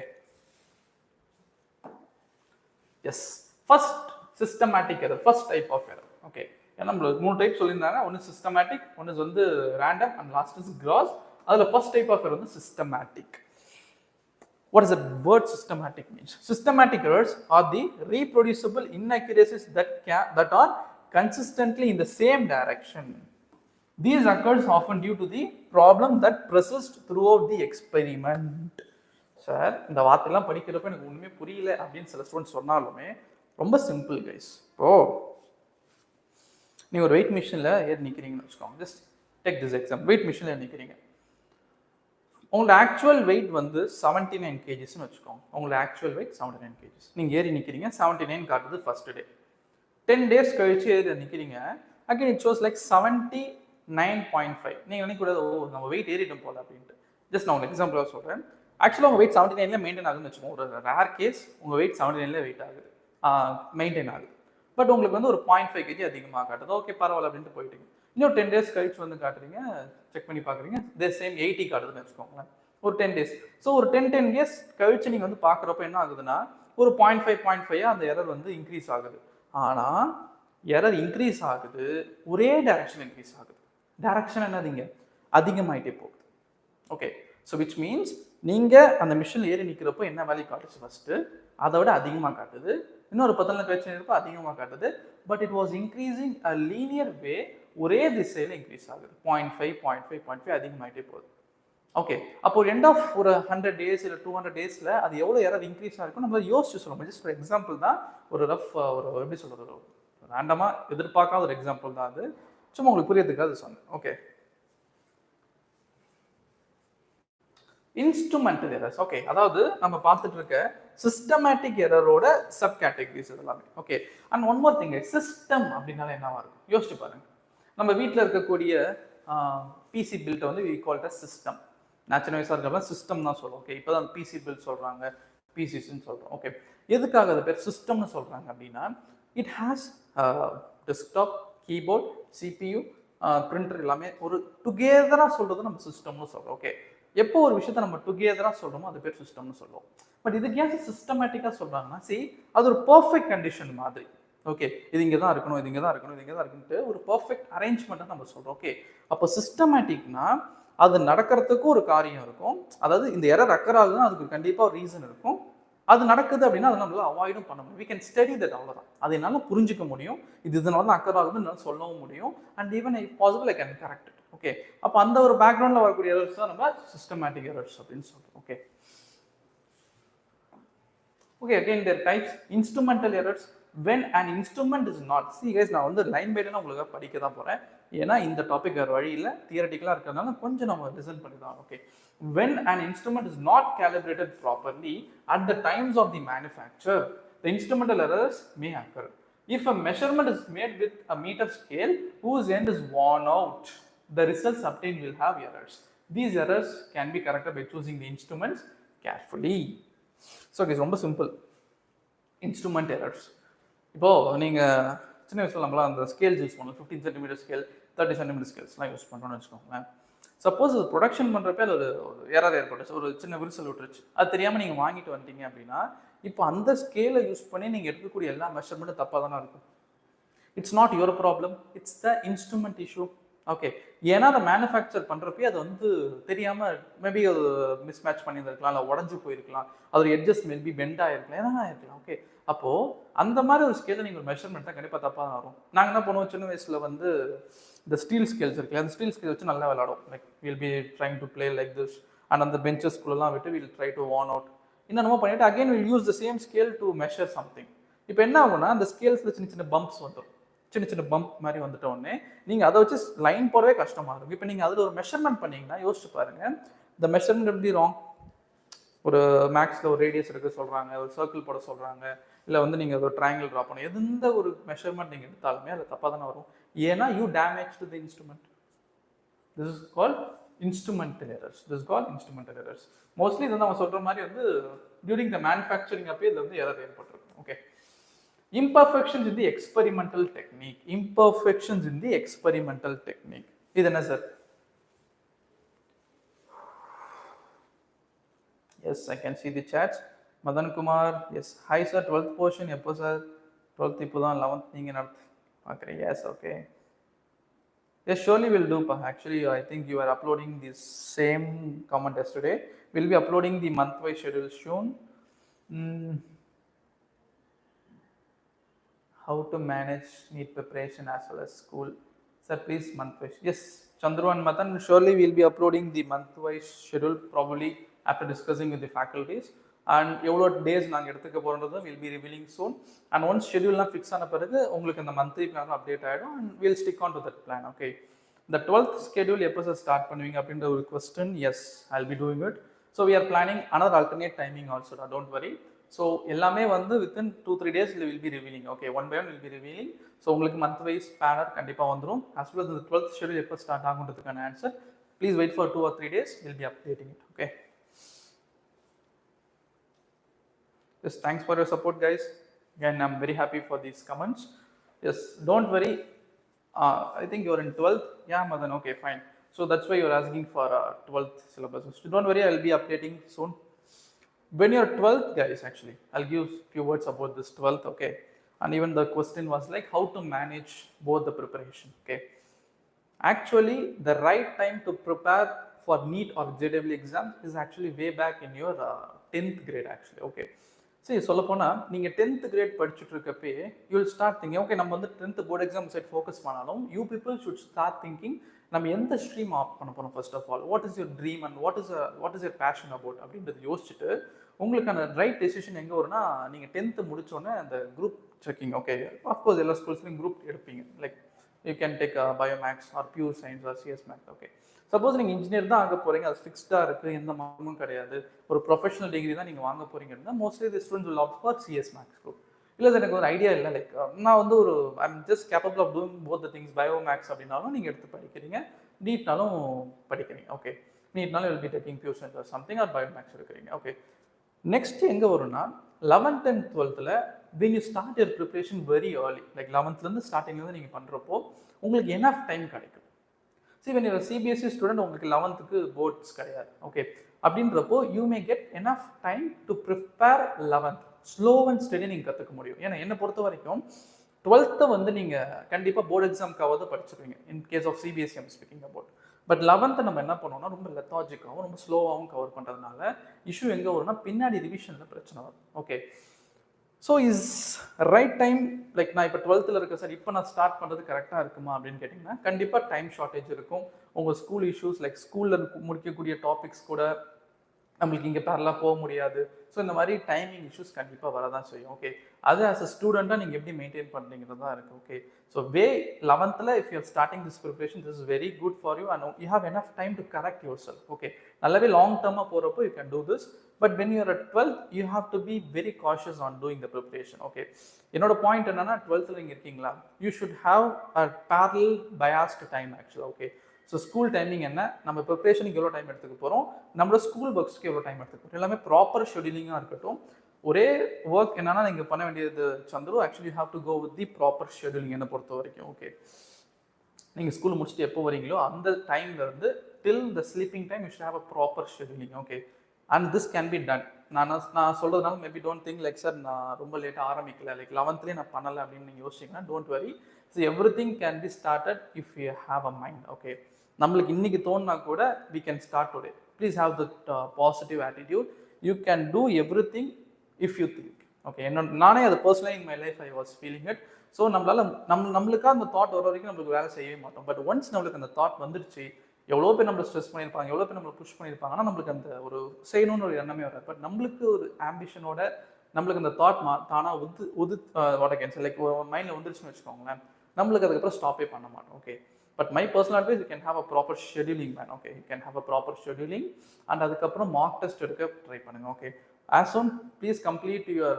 yes, first systematic error, first type of error. Okay, ஏன்னா நம்மளுக்கு 3 டைப் சொல்லியிருந்தாங்க. ஒன்று சிஸ்டமேட்டிக், ஒன்று வந்து random and last is gross. அதில் ஃபர்ஸ்ட் டைப் ஆஃப் எரர் வந்து systematic. What does the word systematic means? Systematic errors are the reproducible inaccuracies that are consistently in the same direction. These occurs often due to the problem that persists throughout the experiment. Sir, இந்த வார்த்தையெல்லாம் படிக்கிறப்ப எனக்கு ஒன்றுமே புரியல அப்படின்னு சில ஸ்டூடெண்ட்ஸ் சொன்னாலுமே ரொம்ப சிம்பிள் கைஸ். இப்போ நீங்கள் ஒரு வெயிட் மிஷினில் ஏறி நிற்கிறீங்கன்னு வச்சுக்கோங்க. Just take this exam. Weight மிஷினில் ஏறி நிற்கிறீங்க. உங்களோட ஆக்சுவல் வெயிட் வந்து 79 kgsன்னு வச்சுக்கோங்க. உங்களோட ஆக்சுவல் வெயிட் 79 kgs. நீங்கள் ஏறி நிற்கிறீங்க, 79 காட்டுது ஃபர்ஸ்ட் டே. 10 days கழிச்சு நிற்கிறீங்க, அகைன் இட் ஷோஸ் லைக் 79.5. நீங்கள் நினைக்கக்கூடாது ஓ நம்ம வெயிட் ஏறிட்டோம் போல அப்படின்ட்டு. ஜஸ்ட் நான் உங்களுக்கு எக்ஸாம்பிளாக சொல்கிறேன். ஆக்சுவலாக உங்கள் வெயிட் 79ல மெயின்டைன் ஆகுதுன்னு வச்சுக்கோங்க. ஒரு ரேர் கேஸ் உங்கள் வெயிட் 79ல வெயிட் ஆகுது, மெயின்டைன் ஆகுது. பட் உங்களுக்கு வந்து ஒரு 0.5 kg அதிகமாக காட்டுது. ஓகே பரவாயில்ல அப்படின்ட்டு போயிட்டீங்க. இன்னும் 10 days கழிச்சு வந்து காட்டுறீங்க, செக் பண்ணி பார்க்குறீங்க, சேம் 80 காட்டுதுன்னு வச்சுக்கோங்களேன். ஒரு 10 days. ஸோ ஒரு 10 days கழிச்சு நீங்கள் வந்து பார்க்குறப்ப என்ன ஆகுதுன்னா ஒரு 0.5 அந்த எரர் வந்து இன்க்ரீஸ் ஆகுது. ஆனால் எரர் இன்க்ரீஸ் ஆகுது, ஒரே டைரக்ஷன் இன்க்ரீஸ் ஆகுது. டைரக்ஷன் என்னதுங்க அதிகமாயிட்டே போகுது. ஓகே, ஸோ விச் மீன்ஸ் நீங்கள் அந்த மிஷின் ஏறி நிற்கிறப்போ என்ன வேல்யூ காட்டுச்சு ஃபஸ்ட்டு, அதை விட அதிகமாக காட்டுது. இன்னொரு 10 நாள் கழிச்சு இருப்போ அதிகமாக காட்டுது. But it was increasing a linear way, ஒரே திசையில் இன்க்ரீஸ் ஆகுது. 0.5 அதிகமாகிட்டே போகுது. ஓகே, அப்போ எண்ட் ஆஃப் ஒரு 100 days இல்லை 200 daysல அது எவ்வளோ எரர் இன்க்ரீஸ் ஆகிருக்கும் நம்ம யோசிச்சு சொல்லுவோம். ஜஸ்ட் ஒரு எக்ஸாம்பிள் தான், ஒரு ரஃப் ஒரு எப்படி சொல்கிறது, ஒரு ரேண்டமாக எதிர்பார்க்காத ஒரு எக்ஸாம்பிள் தான் அது. சும்மா உங்களுக்கு புரியறதுக்காக அது சொன்னேன். Okay, instrumental errors. ஓகே, அதாவது நம்ம பார்த்துட்டு இருக்க சிஸ்டமேட்டிக் எரரோட சப் கேட்டகரிஸ் இதெல்லாமே. Okay, and one more thing, system அப்படின்னால என்னவா இருக்கும் யோசிச்சு பாருங்க. நம்ம வீட்டில் இருக்கக்கூடிய பிசி பில்ட்டை வந்து we call it system. Natural வைஸாக இருக்கிறப்ப சிஸ்டம் தான் சொல்லுவோம். ஓகே, இப்போ தான் பிசி பில் சொல்கிறாங்க, பிசிஸ்ன்னு சொல்கிறோம். ஓகே, எதுக்காக அது பேர் சிஸ்டம்னு சொல்கிறாங்க அப்படின்னா it has desktop, keyboard, CPU, printer எல்லாமே ஒரு டுகெதராக சொல்கிறது நம்ம சிஸ்டம்னு சொல்கிறோம். ஓகே, எப்போ ஒரு விஷயத்தை நம்ம டுகெதராக சொல்கிறோமோ அது பேர் சிஸ்டம்னு சொல்லுவோம். பட் இதுக்கு ஏன் சிஸ்டமேட்டிக்காக சொல்கிறாங்கன்னா அது ஒரு பர்ஃபெக்ட் கண்டிஷன் மாதிரி. ஓகே, இது இங்கே தான் இருக்கணும், இது இங்கே தான் இருக்கணும், இது இங்கே தான் இருக்குன்ட்டு ஒரு பர்ஃபெக்ட் அரேஞ்ச்மெண்ட்டாக நம்ம சொல்கிறோம். ஓகே, அப்போ சிஸ்டமேட்டிக்னா அது நடக்கிறதுக்கு ஒரு காரியம் இருக்கும். அதாவது இந்த எரர் அக்கர் ஆகுதுன்னா அதுக்கு கண்டிப்பாக ஒரு ரீசன் இருக்கும். அது நடக்குது அப்படின்னா அதை நம்மளால அவாய்டும் பண்ண முடியும். வி கேன் ஸ்டடி தட், அவ்வளோதான். அதை என்னால் புரிஞ்சிக்க முடியும். இது இதனால தான் அக்கர் ஆகுதுன்னு என்னால் சொல்லவும் முடியும். And even if possible I can correct it. Okay, அப்போ அந்த ஒரு பேக்ரவுண்டில் வரக்கூடிய எரர்ஸ் தான் நம்ம சிஸ்டமேட்டிக் எரர்ஸ் அப்படின்னு சொல்கிறோம். Okay, okay, again there types. Instrumental errors, when an instrument is not, see guys, நான் வந்து லைன் பை லைனாக உங்களுக்கு படிக்க தான் போகிறேன். ஏன்னா இந்த டாபிக் வேறு வழியில் தியரட்டிக்கலாக இருக்கிறதுனால கொஞ்சம் நம்ம லிசன் பண்ணி தான். Okay, when an instrument is not calibrated properly at the times of the manufacture, the instrumental errors may occur. If a measurement is made with a meter scale whose end is worn out, the results obtained will have errors. These errors can be corrected by choosing the instruments carefully. So guys, ரொம்ப சிம்பிள். இன்ஸ்ட்ருமெண்ட் எரர்ஸ், இப்போது நீங்கள் சின்ன வயசில் நம்மளாம் அந்த ஸ்கேல்ஸ் யூஸ் பண்ணலாம். 15 cm ஸ்கேல், 30 cm ஸ்கேல்ஸ்லாம் யூஸ் பண்ணுறோன்னு வச்சுக்கோங்களேன். சப்போஸ் அது ப்ரொடக்ஷன் பண்ணுறப்ப அது ஒரு எரர் ஏற்பட்டுச்சு, ஒரு சின்ன விரிசல் விட்டுருச்சு, அது தெரியாமல் நீங்கள் வாங்கிட்டு வந்துட்டீங்க அப்படின்னா இப்போ அந்த ஸ்கேலை யூஸ் பண்ணி நீங்கள் எடுக்கக்கூடிய எல்லா மெஷர்மெண்ட்டும் தப்பாக தானே இருக்கும். It's not your problem, it's the instrument issue. Okay, ஏன்னா அதை மேனுஃபேக்சர் பண்ணுறப்பே அது வந்து தெரியாமல் மேபி அது மிஸ் மேட்ச் பண்ணியிருந்திருக்கலாம், இல்லை உடஞ்சி போயிருக்கலாம், அதோட எட்ஜஸ் மேபி பெண்ட் ஆகிருக்கலாம், எதனா ஆயிருக்கலாம். ஓகே, அப்போது அந்த மாதிரி ஒரு ஸ்கேலை நீங்கள் ஒரு மெஷர்மெண்ட் தான் கண்டிப்பாக தப்பாக தான் வரும். நாங்கள் என்ன பண்ணுவோம், சின்ன வயசில் வந்து இந்த ஸ்டீல் ஸ்கேல்ஸ் இருக்குல்ல, அந்த ஸ்டீல் ஸ்கேல் வச்சு நல்லா விளாடும். Like will be trying to play like this and அந்த பெஞ்சஸ்குள்ளெல்லாம் விட்டு will try to worn out என்னென்னமோ பண்ணிவிட்டு again will use the same scale to measure something. இப்போ என்ன ஆகும்னா அந்த ஸ்கேல்ஸில் சின்ன சின்ன பம்ப்ஸ் வந்துடும், சின்ன சின்ன பம்ப் மாதிரி வந்துட்ட உடனே நீங்கள் அதை வச்சு லைன் போடவே கஷ்டமாக இருக்கும். இப்போ நீங்கள் அதில் ஒரு மெஷர்மெண்ட் பண்ணிங்கன்னா யோசிச்சு பாருங்கள், இந்த மெஷர்மெண்ட் எப்படி ராங். ஒரு மேக்ஸில் ஒரு ரேடியஸ் எடுக்க சொல்கிறாங்க, ஒரு சர்க்கிள் போட சொல்கிறாங்க, இல்லை வந்து நீங்கள் ஒரு ட்ரையாங்கிள் ட்ரா பண்ணணும், எந்த ஒரு மெஷர்மெண்ட் நீங்கள் எடுத்தாலுமே அது தப்பாக தானே வரும். ஏன்னா you damage to the instrument. This is called instrumental errors. This called instrumental errors. Mostly இது வந்து நம்ம சொல்கிற மாதிரி வந்து டியூரிங் த மேனுஃபேக்சரிங் அப்போ இதில் வந்து எரர் ஏற்பட்டிருக்கும். Okay, imperfections in the experimental technique. Imperfections in the experimental technique. இது என்ன sir? Yes, I can see the chats. Madan Kumar, yes. Hi sir, 12th portion எப்போ சார்? 12th இப்போ தான், 11th நீங்கள் நடத்து பார்க்குறீங்க. Yes, okay. Yes, surely we'll do. Actually, I think you are uploading the same comment yesterday. We'll be uploading the month-wise schedule soon. How to manage NEET preparation as well as school? Sir, please month-wise. Yes, Chandru and Matan, surely we'll be uploading the month-wise schedule probably after discussing with the faculties. And எவ்வளோ டேஸ் நாங்கள் எடுத்துக்க போகிறோன்றதை will be revealing soon. And once ஷெடியூல்லாம் ஃபிக்ஸ் ஆன பிறகு உங்களுக்கு இந்த மந்த்லி பிளான் அப்டேட் ஆகிடும் and will stick on to that plan. Okay, இந்த 12th schedule எப்போ சார் ஸ்டார்ட் பண்ணுவீங்க அப்படின்ற ஒரு question. Yes, I will be doing it. So we are planning another alternate timing also, don't worry. So எல்லாமே வந்து within 2-3 days will be revealing. Okay, one by one will be revealing. So உங்களுக்கு மந்த் வைஸ் பேனர் கண்டிப்பாக வந்துடும். as well as the 12th schedule எப்போ ஸ்டார்ட் ஆகுன்றதுக்கான answer. Please wait for 2 or 3 days, will be updating it. Okay, yes, thanks for your support guys. Again, I'm very happy for these comments. Yes, don't worry. I think you're in 12th. Yeah, Madan. Okay, fine. So that's why you're asking for 12th syllabus. So don't worry, I'll be updating soon. When you're 12th, guys, actually, I'll give few words about this 12th. Okay, and even the question was like how to manage both the preparation. Okay, actually, the right time to prepare for NEET or JEE exams is actually way back in your 10th grade. Actually, okay. சரி, சொல்லப்போனால் நீங்கள் 10th கிரேட் படிச்சுட்டு இருக்கப்பே you will start thinking, okay நம்ம வந்து 10th board exam side focus பண்ணாலும் you people should start thinking நம்ம எந்த ஸ்ட்ரீம் ஆப் பண்ண போகிறோம். First of all, what is your dream and what is your passion about அப்படின்றது யோசிச்சுட்டு உங்களுக்கான ரைட் டெசிஷன் எங்கே வரும்னா, நீங்கள் 10th முடிச்சோன்னே அந்த குரூப் செக்கிங். ஓகே, ஆஃப்கோர்ஸ் எல்லா ஸ்கூல்ஸ்லையும் குரூப் எடுப்பீங்க. Like you can take biomaths or pure science or CS maths. Okay, suppose நீங்கள் இன்ஜினியர் தான் ஆக போகிறீங்க, அது ஃபிக்ஸ்டாக இருக்குது, எந்த மாற்றமும் கிடையாது, ஒரு ப்ரொஃபஷனல் டிகிரி தான் நீங்கள் வாங்க போகிறீங்கன்னா mostly the students will opt for CS maths group. இல்லை சார் எனக்கு ஒரு ஐடியா இல்லை, லைக் நான் வந்து ஒரு I'm just capable of doing both the things bio maths அப்படின்னாலும் நீங்கள் எடுத்து படிக்கிறீங்க, நீட்னாலும் படிக்கிறீங்க. ஓகே, நீட்னாலும் will be taking pure science or something or bio maths எடுக்கிறீங்க. ஓகே, நெக்ஸ்ட் எங்கே வரும்னா 11th and 12th when you start your preparation very early, like 11th ஸ்டார்டிங்லேருந்து நீங்கள் பண்ணுறப்போ உங்களுக்கு enough டைம் கிடைக்கும். See, when you're a CBSE student, உங்களுக்கு 11th போர்ட்ஸ் கிடையாது. ஓகே, அப்படின்றப்போ you may get enough time to prepare 11th. Slow and steady நீங்கள் கற்றுக்க முடியும். ஏன்னா என்னை பொறுத்த வரைக்கும் 12th வந்து நீங்கள் கண்டிப்பாக போர்டு எக்ஸாம்க்காவது படிச்சிருவீங்க in case of CBSE I'm speaking about. But 11th நம்ம என்ன பண்ணோம்னா ரொம்ப லெத்தாஜிக்காகவும் ரொம்ப ஸ்லோவாகவும் கவர் பண்ணுறதுனால இஷ்யூ எங்கே வரும்னா பின்னாடி ரிவிஷனில் பிரச்சனை வரும். Okay, so is right time, like நான் இப்போ 12th இருக்கேன் சார், இப்போ நான் ஸ்டார்ட் பண்ணுறது கரெக்டாக இருக்குமா அப்படின்னு கேட்டிங்கன்னா கண்டிப்பாக டைம் ஷார்ட்டேஜ் இருக்கும். உங்கள் ஸ்கூல் இஷ்யூஸ் லைக் ஸ்கூலில் முடிக்கக்கூடிய டாபிக்ஸ் கூட நம்மளுக்கு இங்கே பேரலாக போக முடியாது. ஸோ இந்த மாதிரி டைமிங் இஷ்யூஸ் கண்டிப்பாக வரதான் செய்யும். ஓகே, அது ஆஸ் அ ஸ்டூடெண்ட்டாக நீங்கள் எப்படி மெயின்டைன் பண்ணுறீங்கிறது தான் இருக்குது. Okay, so 11th if you are starting this preparation, this is very good for you and you have enough time to correct yourself. Okay, நல்லாவே லாங் டர்மாக போகிறப்போ you can do this, but when you are at 12th you have to be very cautious on doing the preparation. Okay, என்னோட பாயிண்ட் என்னன்னா 12th நீங்கள் இருக்கீங்களா, you should have a parallel biased time actually. Okay, so school timing என்ன, நம்ம ப்ரிப்ரேஷனுக்கு எவ்வளோ டைம் எடுத்துக்க போகிறோம், நம்மளோட ஸ்கூல் ஒர்க்ஸ்க்கு எவ்வளோ டைம் எடுத்துக்க போகிறோம், எல்லாமே ப்ராப்பர் ஷெடியூலிங்காக இருக்கட்டும். ஒரே ஒர்க் என்னன்னா நீங்கள் பண்ண வேண்டியது Chandru, actually you have to go with the proper scheduling என்னை பொறுத்த வரைக்கும். ஓகே, நீங்கள் ஸ்கூல் முடிச்சுட்டு எப்போ வரீங்களோ அந்த டைம்லேருந்து till the sleeping time you should have a proper scheduling. Okay, and this can be done. நான் சொல்கிறதுனால maybe don't think like sir நான் ரொம்ப லேட்டாக ஆரம்பிக்கல, லைக் 11th நான் பண்ணலை அப்படின்னு நீங்கள் யோசிச்சிங்கன்னா don't worry. So everything can be started if you have a mind. Okay, நம்மளுக்கு இன்னைக்கு தோணுனா கூட we can start today. Please have that positive attitude. You can do everything if you think. Okay, நானே அது personally in my life I was feeling it. So நம்மளுக்காக அந்த தாட் வர வரைக்கும் நம்மளுக்கு வேலை செய்யவே மாட்டோம். பட் ஒன்ஸ் நம்மளுக்கு அந்த தாட் வந்துருச்சு, எவ்வளோ பேர் நம்மளை ஸ்ட்ரெஸ் பண்ணியிருப்பாங்க, எவ்வளோ பேர் நம்மளை புஷ் பண்ணியிருப்பாங்க, ஆனால் நம்மளுக்கு அந்த ஒரு செய்யணும்னு ஒரு எண்ணமே வராது. பட் நம்மளுக்கு ஒரு ஆம்பிஷனோட நம்மளுக்கு அந்த தாட் தானாக what I can say like மைண்டில் வந்துருச்சுன்னு வச்சுக்கோங்களேன், நம்மளுக்கு அதுக்கப்புறம் ஸ்டாப்பே பண்ண மாட்டோம். Okay, but my personal advice, you can have a proper scheduling man. Okay, you can have a proper scheduling and அதுக்கப்புறம் mock test எடுக்க ட்ரை பண்ணுங்க. Okay, as soon please complete your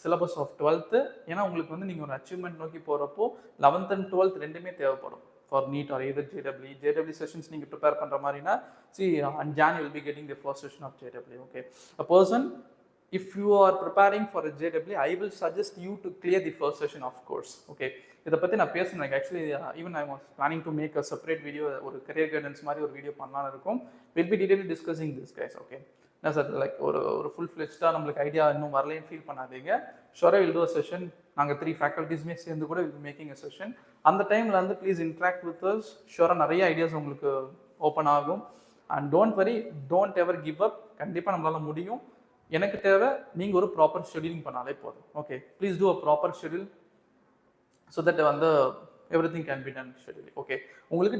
syllabus of 12th. ஏன்னா உங்களுக்கு வந்து நீங்கள் ஒரு அச்சீவ்மெண்ட் நோக்கி போகிறப்போ 11th and 12th ரெண்டுமே தேவைப்படும் for NEET or either JEE sessions நீங்கள் ப்ரிப்பேர் பண்ணுற மாதிரினா see in Jan you will be getting the first session of JEE. Okay, a person if you are preparing for a JEE, I will suggest you to clear the first session of course. Okay, இதை பற்றி நான் பேசுனேன் actually even I was planning to make a separate video, ஒரு கரியர் கைடன்ஸ் மாதிரி ஒரு வீடியோ பண்ணலான்னு இருக்கும். Will be detaily discussing this guys. Okay, என்ன சார் லைக் ஒரு ஃபுல் ஃப்ளெஜ்டாக நம்மளுக்கு ஐடியா இன்னும் வரலைன்னு ஃபீல் பண்ணாதீங்க. ஷோரா வில் டூ அ செஷன். நாங்கள் 3 ஃபேக்கல்ட்டிஸுமே சேர்ந்து கூட வில் மேக்கிங் அ செஷன். அந்த டைமில் வந்து ப்ளீஸ் இன்ட்ராக்ட் வித் அஸ். ஷோராக நிறைய ஐடியாஸ் உங்களுக்கு ஓப்பன் ஆகும். And don't worry, don't ever give up. கண்டிப்பாக நம்மளால் முடியும். எனக்கு தேவை நீங்கள் ஒரு ப்ராப்பர் ஷெடியூலிங் பண்ணாலே போதும். Okay, please do a proper schedule so that வந்து everything can be done schedule. Okay, உங்களுக்கு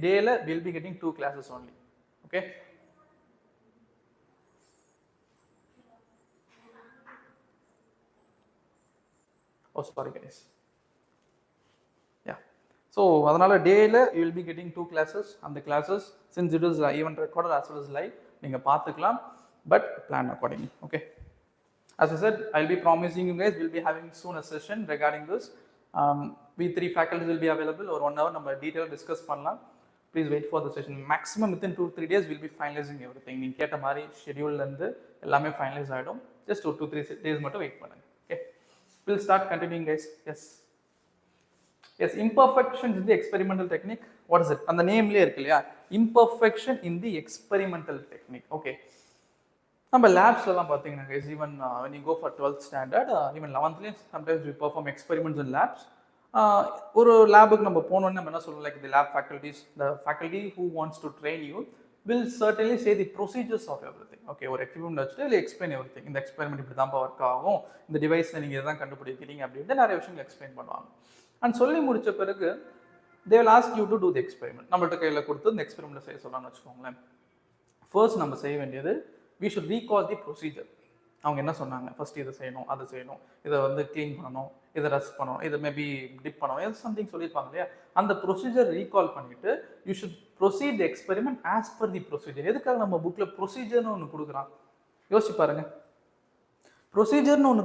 டேல will be getting 2 classes only. Okay, oh sorry guys, yeah, so அதனால டேல you will be getting 2 classes and the classes since it is even recorded as well as live நீங்க பார்த்துக்கலாம், but plan accordingly. Okay, As I said, I'll be promising you guys we'll be having soon a session regarding this. We three faculties will be available or 1 hour நம்ம detail discuss பண்ணலாம். Please wait for the session. Maximum within 2-3 days we'll be finalizing everything. நீங்க கேட்ட மாதிரி schedule இருந்து எல்லாமே finalize ஆயிடும். Just 2-3 days மட்டும் wait பண்ணுங்க. Okay. We'll start continuing guys. Yes. Yes, imperfections in the experimental technique. What is it? And the name layer இல்லையா? Imperfection in the experimental technique. Okay. நம்ம லேப்ஸ்லாம் பார்த்தீங்கன்னா guys, even when you go for 12th standard, even 11th, sometimes we perform experiments in labs. ஒரு லேபுக்கு நம்ம போனோம்னு நம்ம என்ன சொல்லலாம், like the lab faculties, the faculty who wants to train you will certainly say the procedures of everything. Okay, ஒரு எக்ஸ்பெரிமெண்ட் வச்சுட்டு இல்லை எக்ஸ்பிளைன் everything. இந்த எக்ஸ்பெரிமெண்ட் இப்படி தான் ஒர்க் ஆகும், இந்த டிவைஸில் நீங்கள் இதான் கண்டுபிடிக்கிறீங்க அப்படின்ட்டு நிறைய விஷயங்கள் எக்ஸ்பிளைன் பண்ணுவாங்க. அண்ட் சொல்லி முடிச்ச பிறகு they will ask you to do the experiment. நம்மள்ட்ட கையில் கொடுத்து இந்த எக்ஸ்பெரிமெண்ட் செய்ய சொல்லலாம்னு வச்சுக்கோங்களேன். ஃபர்ஸ்ட் நம்ம செய்ய வேண்டியது we should recall the procedure. அவங்க என்ன சொன்னாங்க, ஃபர்ஸ்ட் இதை செய்யணும், அதை செய்யணும், இதை வந்து க்ளீன் பண்ணணும், இதை ரஸ்ட் பண்ணணும், இதை மேபி டிப் பண்ணணும், எது சம்திங் சொல்லியிருப்பாங்க இல்லையா, அந்த ப்ரொசீஜர் ரீகால் பண்ணிட்டு you should proceed the experiment as per the procedure. எதுக்காக நம்ம புக்கில் ப்ரொசீஜர்னு ஒன்று கொடுக்குறான் யோசிச்சு பாருங்க. ப்ரொசீஜர்னு ஒன்று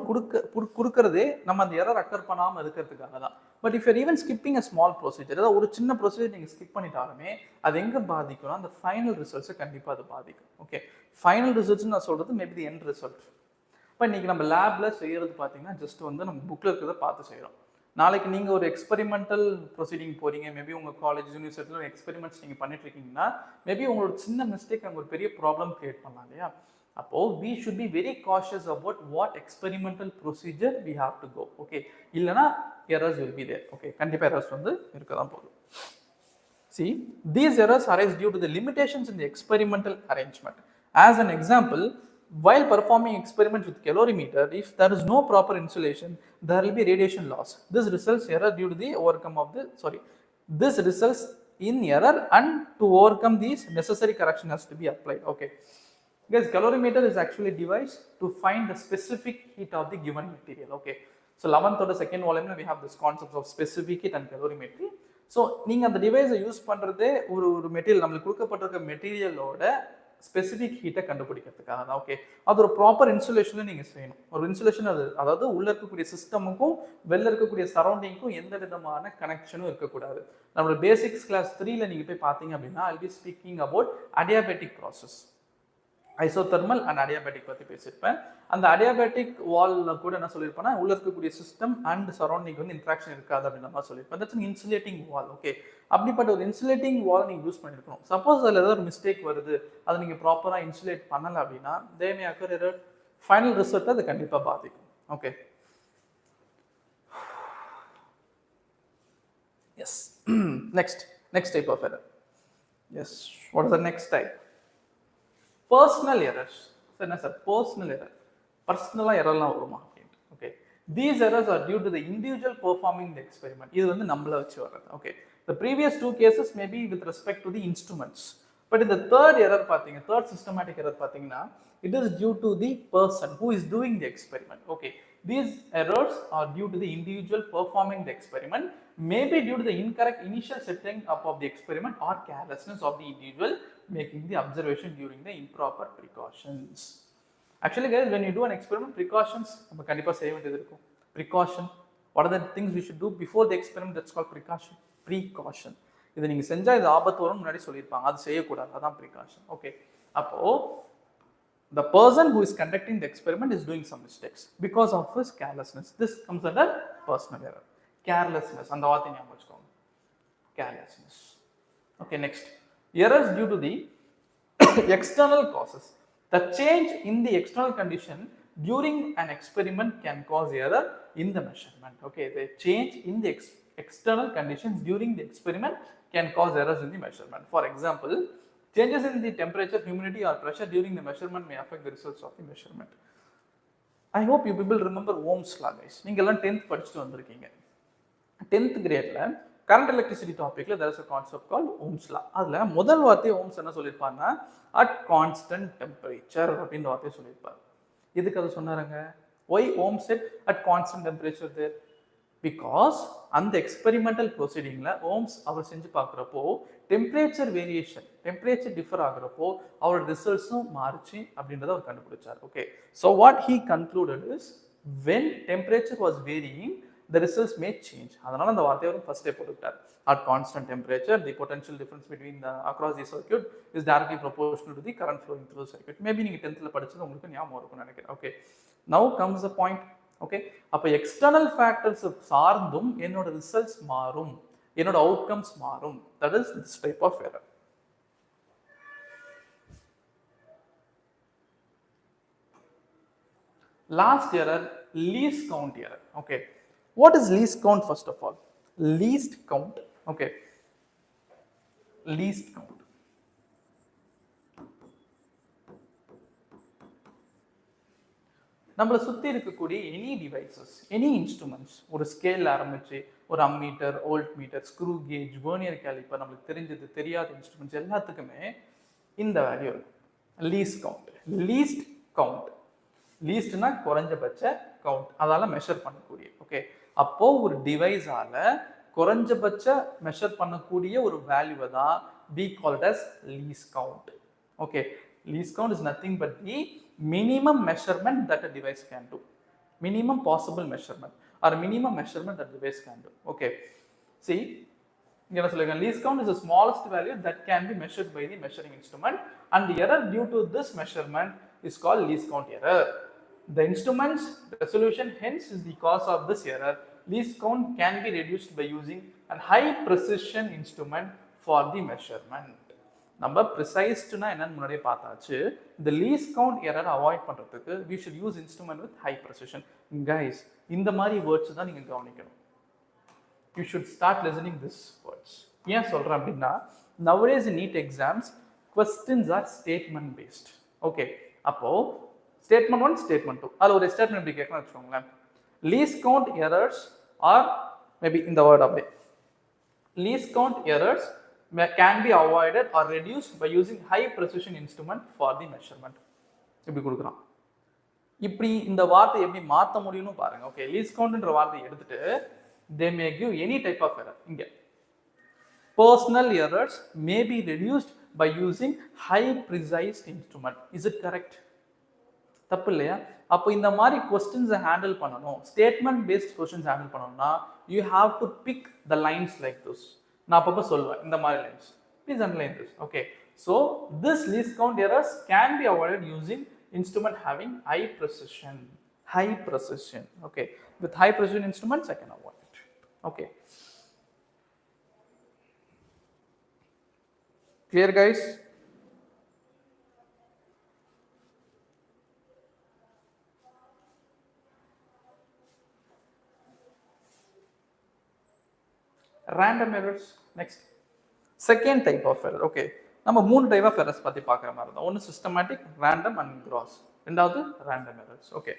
கொடுக்கறதே நம்ம அந்த எரர் அக்கர் பண்ணாமல் இருக்கிறதுக்காக தான். But if your even skipping a small procedure, ஏதாவது ஒரு சின்ன ப்ரொசீஜர் நீங்கள் ஸ்கிப் பண்ணிட்டாலுமே அது எங்கே பாதிக்கும்னா அந்த ஃபைனல் ரிசல்ட்ஸை கண்டிப்பாக அது பாதிக்கும். ஓகே, ஃபைனல் ரிசல்ட்ஸ் நான் சொல்கிறது மேபி தி எண்ட் ரிசல்ட். இப்போ இன்றைக்கி நம்ம லேபில் செய்கிறது பார்த்தீங்கன்னா ஜஸ்ட் வந்து நம்ம புக்கில் இருக்கிறத பார்த்து செய்கிறோம். நாளைக்கு நீங்கள் ஒரு எக்ஸ்பெரிமெண்டல் ப்ரொசீடிங் போகிறீங்க, மேபி உங்கள் காலேஜ் யூனிவர்சிட்டியில் எக்ஸ்பெரிமெண்ட்ஸ் நீங்கள் பண்ணிட்டு இருக்கீங்கன்னா மேபி உங்களோட சின்ன மிஸ்டேக் அங்கே ஒரு பெரிய ப்ராப்ளம் கிரியேட் பண்ணலாம் இல்லையா. அப்போது we should be very cautious about what experimental procedure we have to go. Okay, இல்லைனா errors will be there. Okay, கண்டிப்பாக errors வந்து இருக்க தான் போகுது. See, these errors arise due to the limitations in the experimental arrangement. As an example, while performing experiments with calorimeter, if there is no proper insulation, there will be radiation loss. This results in error, and to overcome these, necessary correction has to be applied. Okay. Guys, calorimeter is actually a device to find the specific heat of the given material. Okay, so 11th or the second volume we have this concepts of specific heat and calorimetry. So நீங்க அந்த டிவைஸை யூஸ் பண்றதே ஒரு மெட்டீரியல் நம்மளுக்கு கொடுக்கப்பட்டிருக்க மெட்டீரியலோட ஸ்பெசிஃபிக் ஹீட்டை கண்டுபிடிக்கிறதுக்காக தான். ஓகே, அது ஒரு ப்ராப்பர் இன்சுலேஷனில் நீங்கள் செய்யணும். ஒரு இன்சுலேஷன் அதாவது உள்ள இருக்கக்கூடிய சிஸ்டமுக்கும் வெளில இருக்கக்கூடிய சரௌண்டிங்க்கும் எந்த விதமான கனெக்ஷனும் இருக்கக்கூடாது. நம்மளோட பேசிக்ஸ் கிளாஸ் 3ல நீங்கள் போய் பார்த்தீங்க அப்படின்னா I be speaking about adiabatic process, isothermal and adiabatic பற்றி பேசியிருப்பேன். அந்த அடியாபேட்டிக் வால்ல கூட என்ன சொல்லியிருப்பேன்னா உள்ள இருக்கக்கூடிய சிஸ்டம் அண்ட் சரௌண்டிங் வந்து இன்ட்ராக்ஷன் இருக்காது அப்படின்ற மாதிரி சொல்லியிருப்பேன். That's an insulating wall. Okay, அப்படிப்பட்ட ஒரு இன்சுலேட்டிங் வால் நீங்கள் யூஸ் பண்ணியிருக்கணும். சப்போஸ் அதில் ஏதாவது ஒரு மிஸ்டேக் வருது, அதை நீங்கள் ப்ராப்பராக இன்சுலேட் பண்ணலை அப்படின்னா they may occur error, final ரிசல்ட்டை அது கண்டிப்பாக பாதிக்கும். Okay, yes, next type of error. Yes, what is the next type? Personal errors. என்ன சார் பர்சனல் எரர்? பர்சனலாக எரர்லாம் வருமா அப்படின்ட்டு. Okay, these errors are due to the individual performing the experiment. இது வந்து நம்மள வச்சு வர்றது. Okay, the previous 2 cases may be with respect to the instruments. But இந்த தேர்ட் சிஸ்டமேட்டிக் எரர் பார்த்தீங்கன்னா it is due to the person who is doing the experiment. Okay, these errors are due to the individual performing the experiment, maybe due to the incorrect initial setting up of the experiment or carelessness of the individual making the observation during the improper precautions. Actually guys, when you do an experiment, precautions நம்ம கண்டிப்பா செய்ய வேண்டியது இருக்கும். Precaution, what are the things we should do before the experiment? That's called precaution. இதை நீங்க செஞ்சா இது ஆபத்து வரும் முன்னாடி சொல்லியிருப்பாங்க, அது செய்யக்கூடாது, அதான் precaution. ஓகே, அப்போ the person who is conducting the experiment is doing some mistakes because of his carelessness. This comes under personal error. Carelessness, அந்த வார்த்தை ஞாபகம் வச்சுக்கோங்க, carelessness. Okay, next, errors due to the external causes. The change in the external condition during an experiment can cause error in the measurement. Okay, the change in the external conditions during the experiment can cause errors in the measurement. For example, changes in the temperature, humidity or pressure during the measurement may affect the results of the measurement. I hope you people remember Ohm's law guys. நீங்க எல்லாம் 10th படிச்சுட்டு வந்திருக்கீங்க. 10th கிரேட்ல கரண்ட் எலக்ட்ரிசிட்டி டாபிக்ல there is a concept called Ohm's law. அதுல முதல் வார்த்தை ஓம்ஸ் என்ன சொல்லியிருப்பாங்கன்னா at constant temperature அப்படின்ற வார்த்தையை சொல்லியிருப்பார். எதுக்கு அதை சொன்னாருங்க? Why Ohm said at constant temperature there? Because அந்த எக்ஸ்பெரிமெண்டல் ப்ரொசீடிங்கில் ஓம்ஸ் அவர் செஞ்சு பார்க்குறப்போ டெம்பரேச்சர் வேரியேஷன், டெம்பரேச்சர் டிஃபர் ஆகுறப்போ அவரோட ரிசல்ட்ஸும் மாறுச்சு அப்படின்றத அவர் கண்டுபிடிச்சார். Okay, so what he concluded is when temperature was varying the results may change. அதனால அந்த வார்த்தையை அவர் ஃபர்ஸ்ட் ஸ்டெப் போட்டுட்டார். At constant temperature, the potential difference between the across the circuit is directly proportional to the current flowing through the circuit. Maybe நீங்க 10th படிச்சது உங்களுக்கு ஞாபகம் இருக்கும்னு நினைக்கிறேன். Okay, now comes the point. Okay, அப்ப எக்ஸ்டர்னல் ஃபேக்டர்ஸ் சார்ந்தும் என்னோட ரிசல்ட்ஸ் மாறும், என்னோட அவுட்கம்ஸ் மாறும். That is this type of error. Last error, least count error. Okay, what is least count? First of all, least count. Okay, least count. நம்மளை சுற்றி இருக்கக்கூடிய எனி டிவைசஸ், எனி இன்ஸ்ட்ருமெண்ட்ஸ், ஒரு ஸ்கேல் ஆரம்பிச்சு ஒரு ammeter, voltmeter, screw gauge, vernier calliper, நம்மளுக்கு தெரிஞ்சது தெரியாத இன்ஸ்ட்ருமெண்ட்ஸ் எல்லாத்துக்குமே இந்த வேல்யூ இருக்கும், லீஸ்ட் கவுண்ட். லீஸ்ட் கவுண்ட், லீஸ்ட்னா குறைஞ்சபட்ச கவுண்ட், அதால மெஷர் பண்ணக்கூடிய. ஓகே, அப்போ ஒரு டிவைஸால குறைஞ்சபட்ச மெஷர் பண்ணக்கூடிய ஒரு வேல்யூவை தான் we called as least count. Okay, least count is nothing but the minimum measurement that a device can do, minimum possible measurement or minimum measurement that the device can do. Okay, see, least count is the smallest value that can be measured by the measuring instrument, and the error due to this measurement is called least count error. The instrument's resolution hence is the cause of this error. Least count can be reduced by using a high precision instrument for the measurement. நம்ம ப்ரிசைஸ்ட்னா என்னன்னு முன்னாடியே பார்த்தாச்சு. இந்த லீஸ்ட் கவுண்ட் எரர் அவாய்ட் பண்ணுறதுக்கு we should use instrument with high precision. Guys, இந்த மாதிரி வேர்ட்ஸ் தான் நீங்கள் கவனிக்கணும். You should start listening this words. ஏன் சொல்கிறேன் அப்படின்னா, nowadays in NEET exams questions are statement based. Okay, அப்போ statement 1, statement 2, அதில் ஒரு ஸ்டேட்மெண்ட் எப்படி கேட்கணும்னு வச்சுக்கோங்களேன். Least count errors or maybe in the word of it, least count errors can be avoided or reduced by using high precision instrument for the measurement. இப்படி கொடுக்குறான். இப்படி இந்த வார்த்தை எப்படி மாற்ற முடியும்னு பாருங்க. ஓகே, லீஸ்ட் கவுண்ட்ன்ற வார்த்தையை எடுத்துட்டு they may give any type of error. இங்க personal errors may be reduced by using high precise instrument. Is it correct? தப்பு இல்லையா? அப்போ இந்த மாதிரி கொஸ்டின்ஸை ஹேண்டில் பண்ணணும், ஸ்டேட்மெண்ட் பேஸ்ட் கொஸ்டின்ஸ் ஹேண்டில் பண்ணணும்னா you have to pick the lines like this. நான் அப்பப்போ சொல்லுவேன் இந்த மாதிரி lines, please underline this. Okay, so this least count errors can be avoided using instrument having high precision. High precision. Okay, with high precision instruments I can avoid it. Okay, clear guys? Random errors. Next, second type of error. Okay, நம்ம மூணு டைப் ஆஃப் எரர்ஸ் பற்றி பார்க்குற மாதிரி தான். ஒன்று சிஸ்டமேட்டிக், ரேண்டம் அண்ட் கிராஸ். ரெண்டாவது random errors. Okay,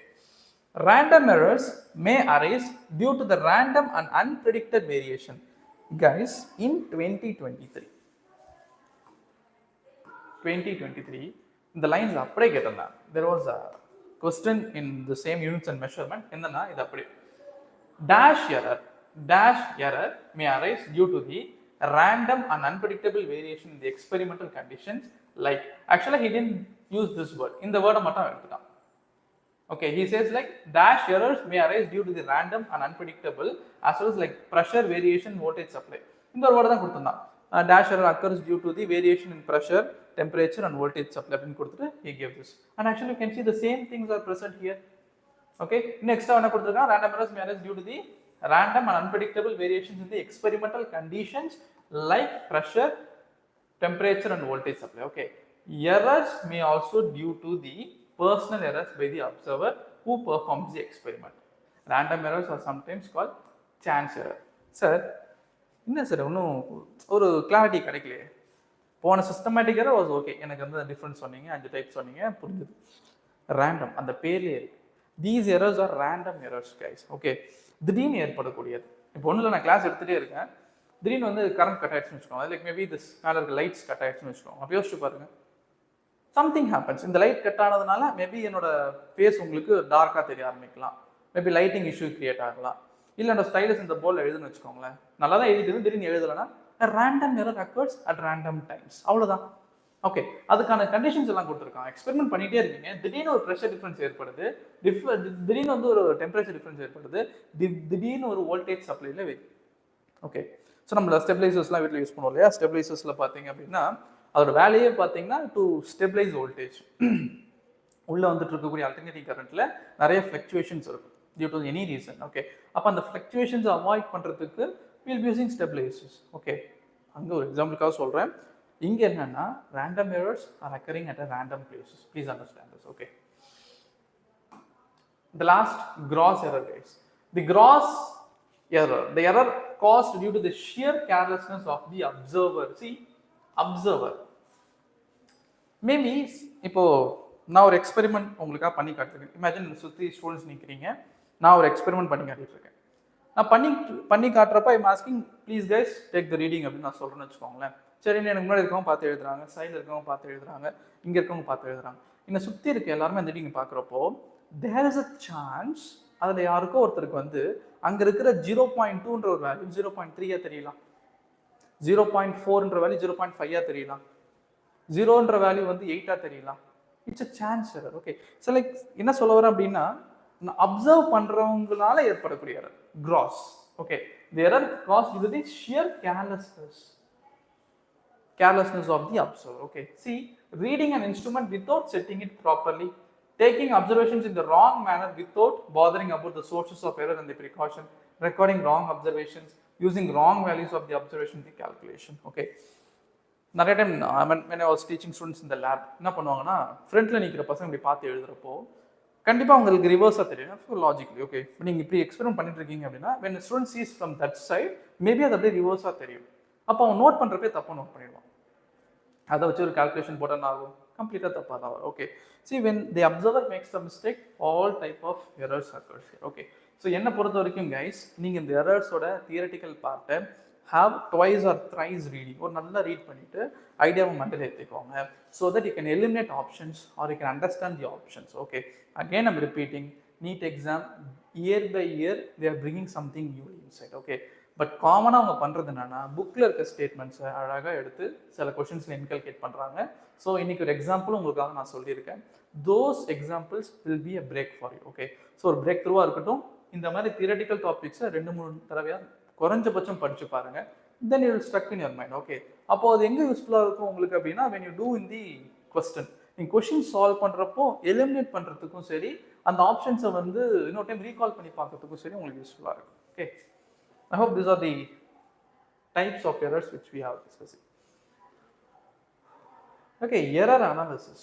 random errors may arise due to the random and unpredicted variation. Guys, in 2023 இந்த லைன்ஸ் அப்படியே கேட்டிருந்தாங்க. there was a question in the same units and measurement. என்னன்னா இது அப்படி dash error may arise due to the random and unpredictable variation in the experimental conditions. Like, actually he didn't use this word, இந்த வேர்டை மட்டும் எடுத்துட்டான். Okay, he says like dash errors may arise due to the random and unpredictable as well as like pressure variation, voltage supply. இந்த ஒரு வேர்டை தான் கொடுத்திருந்தான். Dash error occurs due to the variation in pressure, temperature and voltage supply அப்படின்னு கொடுத்துட்டு he gave this. And actually you can see the same things are present here. Okay, next என்ன கொடுத்திருக்கான், random errors may arise due to the random and unpredictable variations in the experimental conditions like pressure, temperature and voltage supply. Okay, errors may also due to the personal errors by the observer who performs the experiment. Random errors are sometimes called chance error. Sir, என்ன சார் இன்னும் ஒரு கிளாரிட்டி கிடைக்கலையே. போன சிஸ்டமேட்டிக் எரர் வாஸ் ஓகே, எனக்கு வந்து டிஃப்ரென்ஸ் சொன்னீங்க, 5 டைப் சொன்னீங்க, புரிஞ்சுது. ரேண்டம் அந்த பேர்லேயே இருக்கு. These errors are random errors guys. Okay, திடீர்னு ஏற்படக்கூடியது. இப்போ ஒன்றும் இல்லை, நான் கிளாஸ் எடுத்துகிட்டே இருக்கேன், திடீர்னு வந்து கரண்ட் கட் ஆயிடுச்சுன்னு வச்சுக்கோங்க, லைக் மேபி திஸ் மேலே இருக்க லைட்ஸ் கட் ஆயிடுச்சுன்னு வச்சுக்கோங்க. அப்போ யோசிச்சு பாருங்க, சம்திங் ஹேப்பன்ஸ். இந்த லைட் கட் ஆனதுனால மேபி என்னோட ஃபேஸ் உங்களுக்கு டார்க்காக தெரிய ஆரம்பிக்கலாம், மேபி லைட்டிங் இஷ்யூ கிரியேட் ஆகலாம், இல்லை அந்த ஸ்டைலஸ் இந்த போர்டில் எழுதுன்னு வச்சுக்கோங்களேன், நல்லா தான் எழுதிட்டு திடீர்னு எழுதலைன்னா random error occurs at random times, அவ்வளோதான். ஓகே, அதுக்கான கண்டிஷன்ஸ் எல்லாம் கொடுத்துருக்காங்க. எக்ஸ்பெரிமெண்ட் பண்ணிட்டே இருக்கீங்க, திடீர்னு ஒரு ப்ரெஷர் டிஃபரன்ஸ் ஏற்படுது, திடீர்னு வந்து ஒரு டெம்பரேச்சர் டிஃபரன்ஸ் ஏற்படுது, திடீர்னு ஒரு வோல்டேஜ் சப்ளைல ஓகே. ஸோ நம்மள ஸ்டெபிலைசர்ஸ்லாம் வீட்டில் யூஸ் பண்ணுவோம் இல்லையா, ஸ்டெபிலைசர்ஸில் பார்த்தீங்க அப்படின்னா அதோட வேலையே பார்த்தீங்கன்னா டு ஸ்டெபிலைஸ் வோல்டேஜ். உள்ளே வந்துட்டு இருக்கக்கூடிய அல்டர்னேட்டிங் கரண்ட்டில் நிறைய ஃப்ளக்சுவேஷன்ஸ் இருக்கும் due to any reason. Okay, அப்போ அந்த ஃப்ளக்சுவேஷன்ஸ் அவாய்ட் பண்ணுறதுக்கு will be using stabilisers. Okay, அங்கே ஒரு எக்ஸாம்பிளுக்காக சொல்கிறேன். இங்கே என்னன்னா random errors are occurring at a random places. Please understand this. Okay, the last gross error, guys. The gross error, the error caused due to the sheer carelessness of the observer. See, observer. Maybe இப்போ நான் ஒரு எக்ஸ்பெரிமெண்ட் உங்களுக்காக பண்ணி காட்டுறேன். இமேஜின் சுற்றி ஸ்டூடெண்ட்ஸ் நிற்கிறீங்க, நான் ஒரு எக்ஸ்பெரிமெண்ட் பண்ணி காட்டிட்டு இருக்கேன். நான் பண்ணி காட்டுறப்ப I'm asking please guys take the reading அப்படின்னு நான் சொல்கிறேன்னு வச்சுக்கோங்களேன். சரி, எனக்கு முன்னாடி இருக்கவங்க பார்த்து எழுதுறாங்க, சைடில் இருக்கவங்க பார்த்து எழுதுறாங்க, இங்கே இருக்கவங்க பார்த்து எழுதுறாங்க. என்னை சுற்றி இருக்க எல்லாருமே அந்த ரீடிங் பார்க்குறப்போ தேர் இஸ் அ சான்ஸ் அதில் யாருக்கோ ஒருத்தருக்கு வந்து அங்கே இருக்கிற 0.2ன்ற ஒரு வேல்யூ 0.3 தெரியலாம், 0.4ன்ற வேல்யூ 0.5 தெரியலாம், 0ன்ற வேல்யூ வந்து 8 தெரியலாம். It's a chance error. Okay, so like என்ன சொல்ல வரேன் அப்படின்னா அப்சர்வ் பண்ணுறவங்களால ஏற்படக்கூடிய error gross. Okay, the error caused due to the sheer carelessness of the observer. Okay, see, reading an instrument without setting it properly, taking observations in the wrong manner without bothering about the sources of error and the precaution, recording wrong observations, using wrong values of the observation in the calculation. Okay, நிறைய time when I was teaching students in the lab என்ன பண்ணுவாங்கன்னா ஃப்ரண்ட்ல நிற்கிற பசங்க இப்படி பார்த்து எழுதுறப்போ கண்டிப்பாக உங்களுக்கு ரிவர்ஸாக தெரியும் லாஜிக்கலி. ஓகே, நீங்கள் இப்படி எக்ஸ்பெரிமெண்ட் பண்ணிட்டு இருக்கீங்க அப்படின்னா when a student sees from that side maybe அது அப்படியே ரிவர்ஸாக தெரியும். அப்போ அவன் நோட் பண்ணுறப்பே தப்பாக நோட் பண்ணிடுவான். அதை வச்சு ஒரு கால்குலேஷன் போட்டால் ஆகும், கம்ப்ளீட்டாக தப்பாக தான் வரும். Okay, see when the observer makes the mistake all type of errors occurs here. Okay, so என்னை பொறுத்த வரைக்கும் கைஸ் நீங்கள் இந்த எரர்ஸோட தியரட்டிக்கல் பார்ட்டை have twice or thrice reading, ஒரு நல்லா ரீட் பண்ணிட்டு ஐடியாவை மண்டியில் ஏற்றிக்கோங்க. So that you can eliminate options or you can understand the options. Okay, again I'm repeating, NEET exam year by year they are bringing something new insight. Okay, but காமனாக அவங்க பண்ணுறது என்னன்னா புக்கில் இருக்க ஸ்டேட்மெண்ட்ஸை அழகாக எடுத்து சில கொஷின்ஸில் இன்கல்கேட் பண்ணுறாங்க. ஸோ இன்னைக்கு ஒரு எக்ஸாம்பிள் உங்களுக்காக நான் சொல்லியிருக்கேன். Those examples will be a break for you. Okay, so ஒரு பிரேக் த்ரூவாக இருக்கட்டும். இந்த மாதிரி தியரட்டிக்கல் டாபிக்ஸை 2-3 தடவையாக குறைஞ்சபட்சம் படிச்சு பாருங்க. Then you will struck in your mind. Okay, அப்போ அது எங்கே யூஸ்ஃபுல்லாக இருக்கும் உங்களுக்கு அப்படின்னா when you do in the question, நீங்கள் கொஷின் சால்வ் பண்ணுறப்போ எலிமினேட் பண்ணுறதுக்கும் சரி, அந்த ஆப்ஷன்ஸை வந்து இன்னொரு டைம் ரீகால் பண்ணி பார்க்கறதுக்கும் சரி உங்களுக்கு யூஸ்ஃபுல்லாக இருக்கும். Okay, I hope these are the types of errors which we have discussed. Okay, error analysis.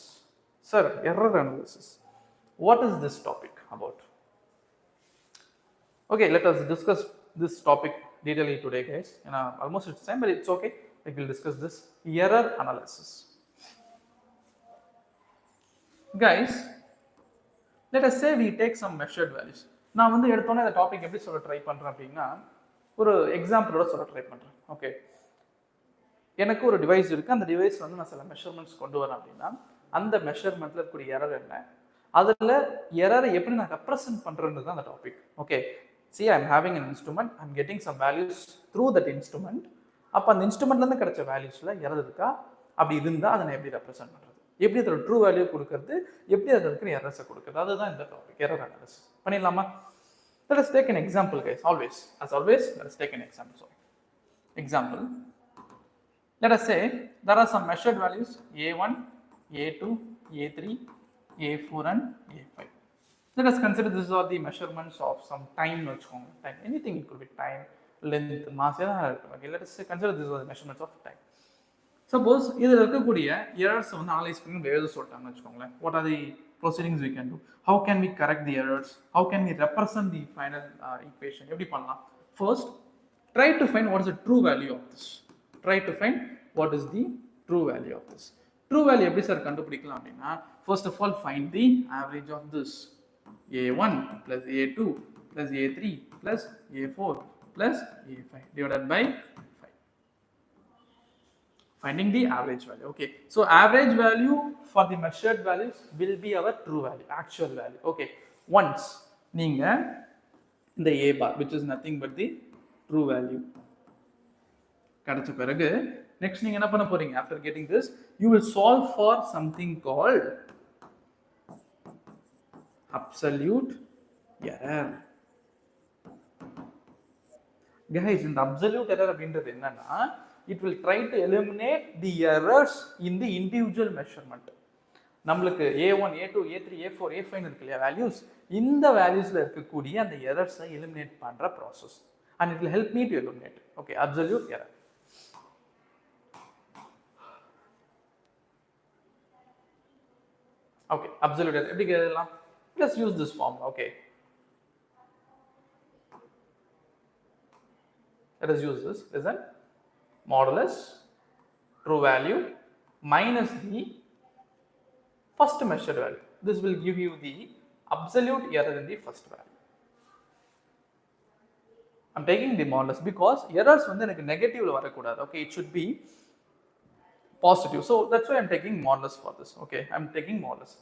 Sir, error analysis. What is this topic about? Okay, let us discuss this topic detailedly today, guys. Almost it's time, but it's okay. We will discuss this error analysis. Guys, let us say we take some measured values. நான் வந்து எடுத்தோன்னே இந்த டாபிக் எப்படி சொல்ல ட்ரை பண்ணுறேன் அப்படின்னா ஒரு எக்ஸாம்பிளோட சொல்ல ட்ரை பண்ணுறேன். ஓகே, எனக்கு ஒரு டிவைஸ் இருக்குது, அந்த டிவைஸ் வந்து நான் சில மெஷர்மெண்ட்ஸ் கொண்டு வரேன் அப்படின்னா அந்த மெஷர்மெண்ட்டில் இருக்கக்கூடிய எரர் என்ன, அதில் எரரை எப்படி நான் ரெப்ரசன்ட் பண்ணுறேன்றது தான் அந்த topic. Okay, see, I am having an instrument, I am getting some values through that instrument. அப்போ அந்த இன்ஸ்ட்ருமெண்ட்லேருந்து கிடைச்ச வேல்யூஸில் எரர் இருக்கா, அப்படி இருந்தால் அதை நான் எப்படி ரெப்ரசென்ட் பண்ணுறது, எப்படி அதோட ட்ரூ வேல்யூ கொடுக்கறது, எப்படி அதில் இருக்கிற எரர்ஸை கொடுக்குறது, அதுதான் இந்த டாபிக் எரர் அனாலிசிஸ். பண்ணிடலாமா? Let us take an example, guys. As always, let us take an example. So, example. Let us say there are some measured values A1, A2, A3, A4, and A5. Let us consider these are the measurements of some time. Time, anything, it could be time, length, mass. Okay, let us say consider these are the measurements of time. Suppose இதில் இருக்கக்கூடிய errors வந்து அனலைஸ் பண்ணி எழுத சொல்லிட்டாங்கன்னு வச்சுக்கோங்களேன். What are the proceedings we can do? How can we correct the errors? How can we represent the final equation? எப்படி பண்ணலாம்? First, try to find what is the true value of this. Try to find what is the true value of this. True value எப்படி சார் கண்டுபிடிக்கலாம் அப்படின்னா, first of all find the average of this. A1 plus A2 plus A3 plus A4 plus A5 divided by 5. Finding the average value. Okay, so average value for the measured values will be our true value, actual value. Okay, once நீங்க இந்த a bar which is nothing but the true value கிடைச்ச பிறகு next நீங்க என்ன பண்ண போறீங்க after getting this you will solve for something called absolute error. Guys, இந்த absolute error அப்படின்றது என்னன்னா it will try to eliminate the errors in the individual measurement. நம்மளுக்கு a1 a2 a3 a4 a5 இருக்கு இல்லையா வேல்யூஸ், இந்த வேல்யூஸ்ல இருக்கக்கூடிய அந்த எரர்ஸை எலிமினேட் பண்ற process and it will help me to eliminate. Okay, absolute error. Okay, absolute error எப்படி எழுதலாம்? Let's use this formula. Okay, let us use this. Listen, modulus true value minus the first measured value. This will give you the absolute error in the first value. I'm taking the modulus because errors வந்து எனக்கு நெகட்டிவ்ல வரக்கூடாது. Okay, it should be positive. So that's why I'm taking modulus for this. Okay, I'm taking modulus.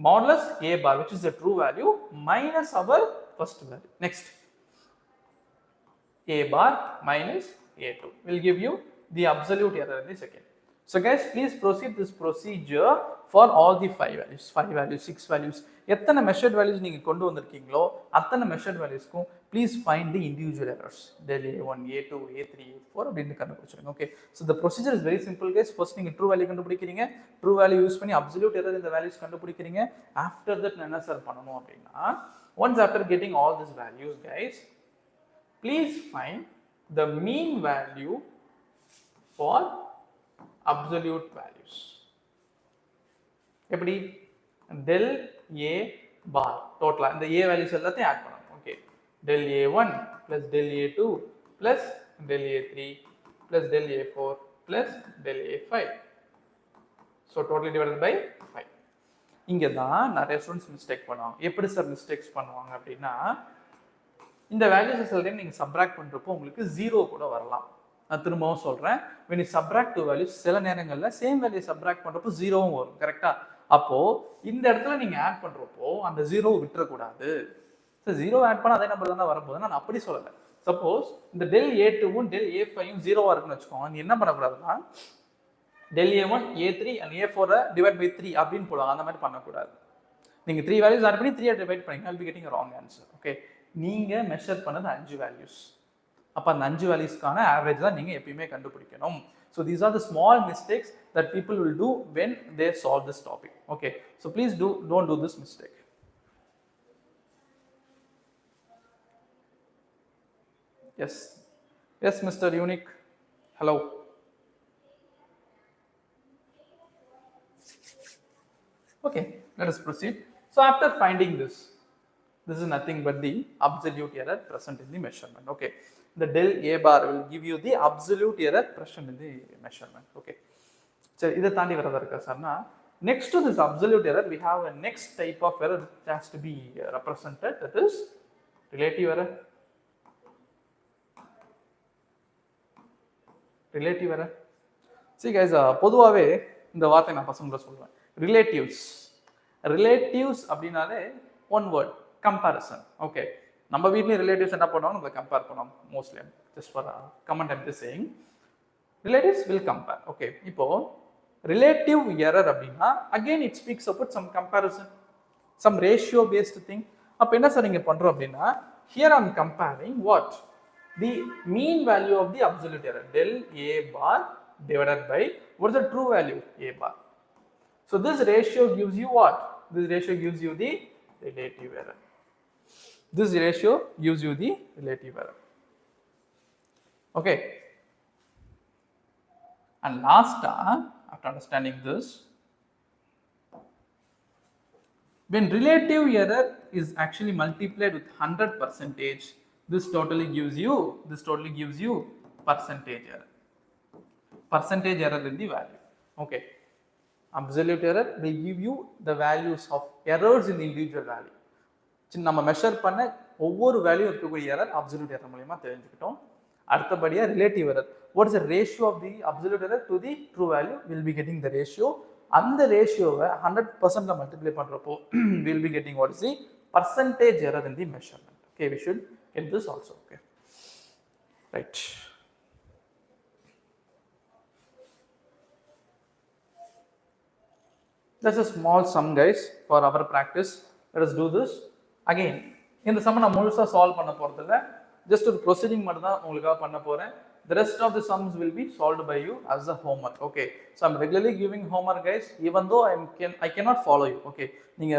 Modulus a bar, which is the true value, minus our first value. Next, a bar minus a2 will give you the absolute error in the second. So guys, please proceed this procedure for all the 5 values, 5 values, 6 values. எத்தனை measured values நீங்க கொண்டு வந்திருக்கீங்களோ அத்தனை measured valuesக்கும் please find the individual errors. Del a1, a2, a3, a4 அப்படின்னு கண்டுபிடிச்சிருங்க. Okay, so the procedure is very simple guys. First நீங்க true value கண்டுபிடிக்கிறீங்க, true value use பண்ணி absolute error இந்த values கண்டுபிடிக்கிறீங்க. After that என்ன சார் பண்ணணும் அப்படின்னா, once after getting all these values guys, please find the mean value for absolute values. எப்படி? del a bar total இந்த a values எல்லாத்தையும் ஆட் பண்ணணும். Okay, del a1 plus del a2 plus del a3 plus del a4 plus del a5, so totally divided by 5. இங்க தான் நிறைய ஸ்டூடண்ட்ஸ் மிஸ்டேக் பண்ணுவாங்க. எப்படி சார் மிஸ்டேக்ஸ் பண்ணுவாங்க அப்படின்னா, இந்த வேல்யூஸ் சில டைம் நீங்க சப்ராக்ட் பண்றப்போ உங்களுக்கு 0 கூட வரலாம். நான் திரும்பவும் சொல்றேன், when you subtract two values சில நேரங்கள்ல சேம் வேல்யூ சப்ராக்ட் பண்றப்போ 0வும் வரும். கரெக்ட்டா? அப்போ இந்த இடத்துல நீங்க ஆட் பண்றப்போ அந்த 0 விட்டுற கூடாது. சோ 0 ஆட் பண்ணா அதே நம்பர் தான் வரப்போகுது. நான் அப்படி சொல்லல. சப்போஸ் இந்த del a2வும் del a5யும் 0வா இருக்குன்னு வெச்சுக்கோங்க, நீ என்ன பண்ண கூடாதுன்னா del a1 a3 and a4 divide by 3 அப்படினு போடுவாங்க. அந்த மாதிரி பண்ண கூடாது. நீங்க 3 values ஆட் பண்ணி 3 டிவைட் பண்ணீங்க, I'll be getting a wrong answer. Okay, நீங்க மெஷர் பண்ணது 5 values. அப்ப அந்த 5 வேல்யூஸ்க்கான ஆவரேஜ் தான் நீங்க எப்பயுமே கண்டுபிடிக்கணும். So these are the small mistakes that people will do when they solve this topic. Okay, so please don't do this mistake. Yes Mr. Unique, hello. Okay, let us proceed. So after finding this is nothing but the absolute error present in the measurement. Okay, the del a bar will give you the absolute error present in the measurement. Okay, so இத தாண்டி வரதா இருக்கா சார்னா, next to this absolute error we have a next type of error which has to be represented, that is relative error. Relative error, see guys, பொதுவாவே இந்த வார்த்தை நான் பசங்கள சொல்றேன், relatives அப்படினாலே one word, comparison. Okay, நம்ம வீட்லயும் ரிலேட்டிவ்ஸ் என்ன பண்ணுவாங்க, நம்ம கம்பேர் பண்ணுவாங்க mostly. Just for comment I'm just saying, relatives will compare. Okay, இப்போ ரிலேட்டிவ் எரர் அப்படின்னா again it speaks about some comparison, some ratio based thing. அப்போ என்ன சார் நீங்க பண்றோம் அப்படின்னா, here I'm comparing what, the mean value of the absolute error del a bar divided by what is the true value a bar. So this ratio gives you what? This ratio gives you the relative error. This ratio gives you the relative error. Okay, and last, after understanding this, when relative error is actually multiplied with 100%, this totally gives you percentage error in the value. Okay, absolute error will give you the values of errors in the individual value. நம்ம மெஷர் பண்ண ஒவ்வொரு வேல்யூ இருக்கக்கூடிய எரர் அப்சல்யூட் எரர் மூலமா தெரிஞ்சுக்கிட்டோம். அடுத்தபடியா relative error, what is the ratio of the absolute error to the true value, will be getting the ratio. அந்த ரேஷியோவை 100%ல மல்டிப்ளை பண்றப்போ will be getting what is the percentage error in the measurement. Okay, we should Get this also. Okay, right. That's a small sum, guys, for our practice. Let us do this again. இந்த sum நான் முழுசா solve பண்ண போறது இல்ல, just ஒரு proceeding மட்டும் தான் உங்களுக்காக பண்ண போறேன். The rest of the sums will be solved by you as a homework. Okay, so I'm regularly giving homework, guys, even though I cannot follow you. Okay, நீங்க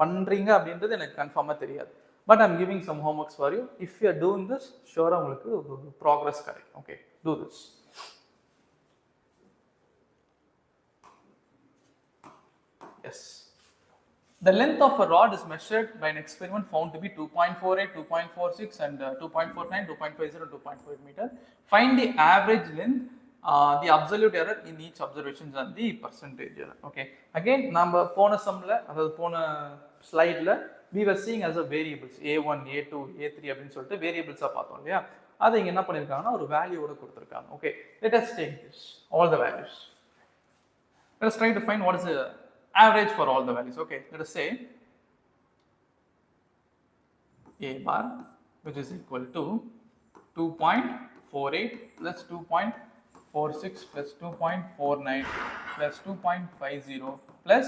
பண்றீங்க அப்படின்றது எனக்கு கன்ஃபார்மா தெரியாது, but I'm giving some homeworks for you. If you are doing this, sure உங்களுக்கு progress கிடைக்கும். Okay, do this. Yes. The length of a rod is measured by an experiment found to be 2.48, 2.46 and 2.49, 2.50, 2.5 meter. Find the average length, the absolute error in each observation and the percentage error. Okay. Again, நம்ம போன sumல, அதாவது போன slideல we were seeing as a variables a1, a2, a3 அப்படினு சொல்லிட்டு variables பார்த்தோம் இல்லையா? அதை இங்க என்ன பண்ணிருக்காங்கன்னா ஒரு வேல்யூவோட கொடுத்திருக்காங்க. Okay. Let us take this, all the values. Let us try to find what is the average for all the values. Okay, let us say a bar, which is equal to 2.48 plus 2.46 plus 2.49 plus 2.50 plus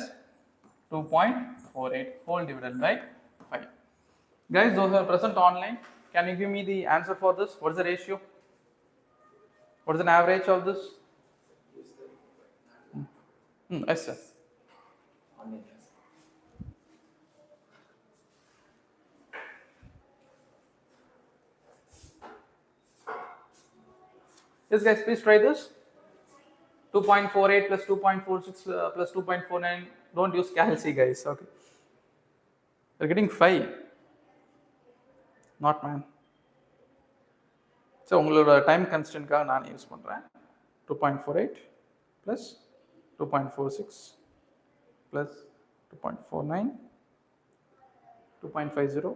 2.48 whole divided by 5. Guys, those who are present online, can you give me the answer for this? What is the ratio? What is an average of this? Yes, sir. Yes, guys, please try this. 2.48 plus 2.46 plus 2.49. Don't use calci, guys. Okay. You're getting 5. Not, man. So, உங்களோட time constraint காக நான் யூஸ் பண்றேன். 2.48 plus 2.46 plus 2.49, 2.50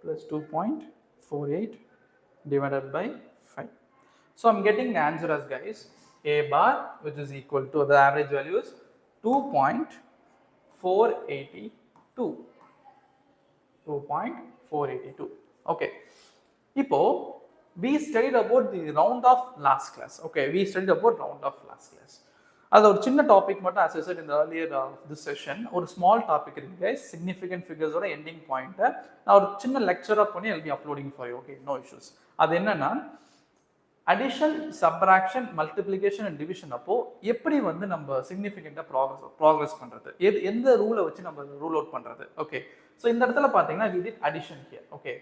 plus 2.48 divided by 5. So I'm getting the answer as, guys, a bar, which is equal to, the average value is 2.482. 2.482. Okay. Now, we studied about the round of last class. Okay, we studied about round of last class. அது ஒரு சின்ன டாபிக் மட்டும், as I said in the earlier this session, ஒரு ஸ்மால் டாபிக் இருக்கு, guys, significant figures ஓட எண்டிங் பாயிண்ட் நான் ஒரு சின்ன லெக்சரா பண்ணி I'll be uploading for you. Okay, no issues. அது என்னன்னா addition, subtraction, multiplication and division அப்போ எப்படி வந்து நம்ம சிக்னிஃபிகண்டா ப்ராக்ரஸ் பண்றது, எந்த ரூலை வச்சு நம்ம ரூல் அவுட் பண்றது. ஓகே, ஸோ இந்த இடத்துல பார்த்தீங்கன்னா we did addition here. Okay,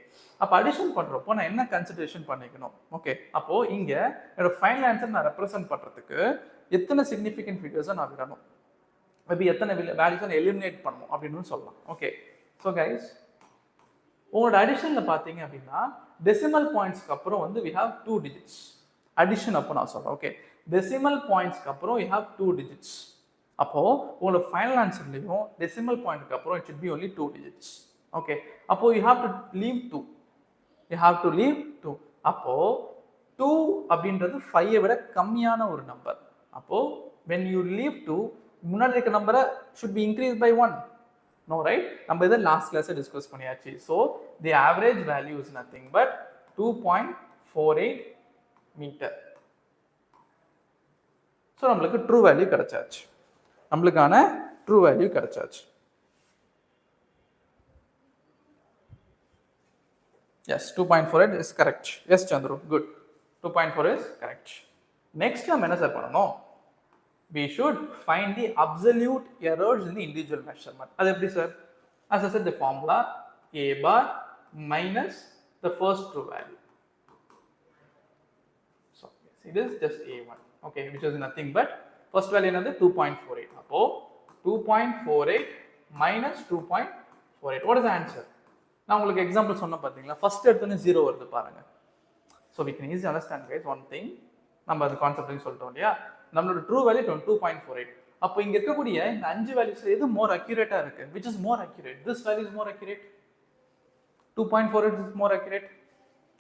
அப்போ அடிஷன் பண்றப்போ நான் என்ன கன்சிடரேஷன் பண்ணிக்கணும்? ஓகே, அப்போ இங்க என்னோட ஃபைனல் ஆன்சர் நான் ரெப்ரசென்ட் பண்றதுக்கு எத்தனை சிக்னிஃபிகண்ட் ஃபிகர்ஸை நான் விடணும், மேபி எத்தனை வேல்யூஸை நான் எலிமினேட் பண்ணணும் அப்படின்னு சொல்லலாம். ஓகே, ஸோ கைஸ், உங்களோட அடிஷன்ல பார்த்தீங்க அப்படின்னா டெசிமல் பாயிண்ட்ஸ்க்கு அப்புறம் வந்து we have 2 digits. அடிஷன் அப்போ நான் சொல்றேன். ஓகே, டெசிமல் பாயிண்ட்ஸ்க்கு அப்புறம் you have 2 digits. அப்போ உங்களோட ஃபைனல் ஆன்சர்லையும் டெசிமல் பாயிண்ட்க்கு அப்புறம் it should be only 2 digits. Okay, அப்போ you have to leave 2. You have to leave 2. அப்போ 2 அப்படின்றது 5 விட கம்மியான ஒரு நம்பர். அப்போ when you leave 2, முன்னாடி இருக்க நம்பரை should be increased by 1. No, right? நம்ம இதை லாஸ்ட் கிளாஸ்ல டிஸ்கஸ் பண்ணியாச்சு. So the average value is nothing but 2.48 meter. So நம்மளுக்கு ட்ரூ வேல்யூ கிடைச்சாச்சு, நம்மளுக்கான ட்ரூ வேல்யூ கிடைச்சாச்சு. Yes, 2.48 is correct. Yes, Chandru, good. 2.4 is correct. Next நம்ம என்ன சார் பண்ணணும்? We should find the absolute errors in the individual measurement. அது எப்படி sir? As I said, the formula a bar minus the first true value. So yes, it is just a1. Okay, which is nothing but first value என்னது 2.48. அப்போ 2.48 minus 2.48. What is the answer? நான் உங்களுக்கு எக்ஸாம்பிள் சொன்ன பார்த்தீங்களா, ஃபர்ஸ்ட் எடுத்தோன்னே 0 வருது பாருங்க. So we can easily understand, guys, one thing. நம்ம அது கான்செப்ட்னு சொல்லிட்டோம் இல்லையா, நம்மளோட ட்ரூ வேல்யூ 2.48. அப்போ இங்க இருக்கக்கூடிய இந்த 5 வேல்யூஸ் எது மோர் அக்யூரேட்டா இருக்கு? which is more accurate? This value is more accurate. 2.48 is more accurate.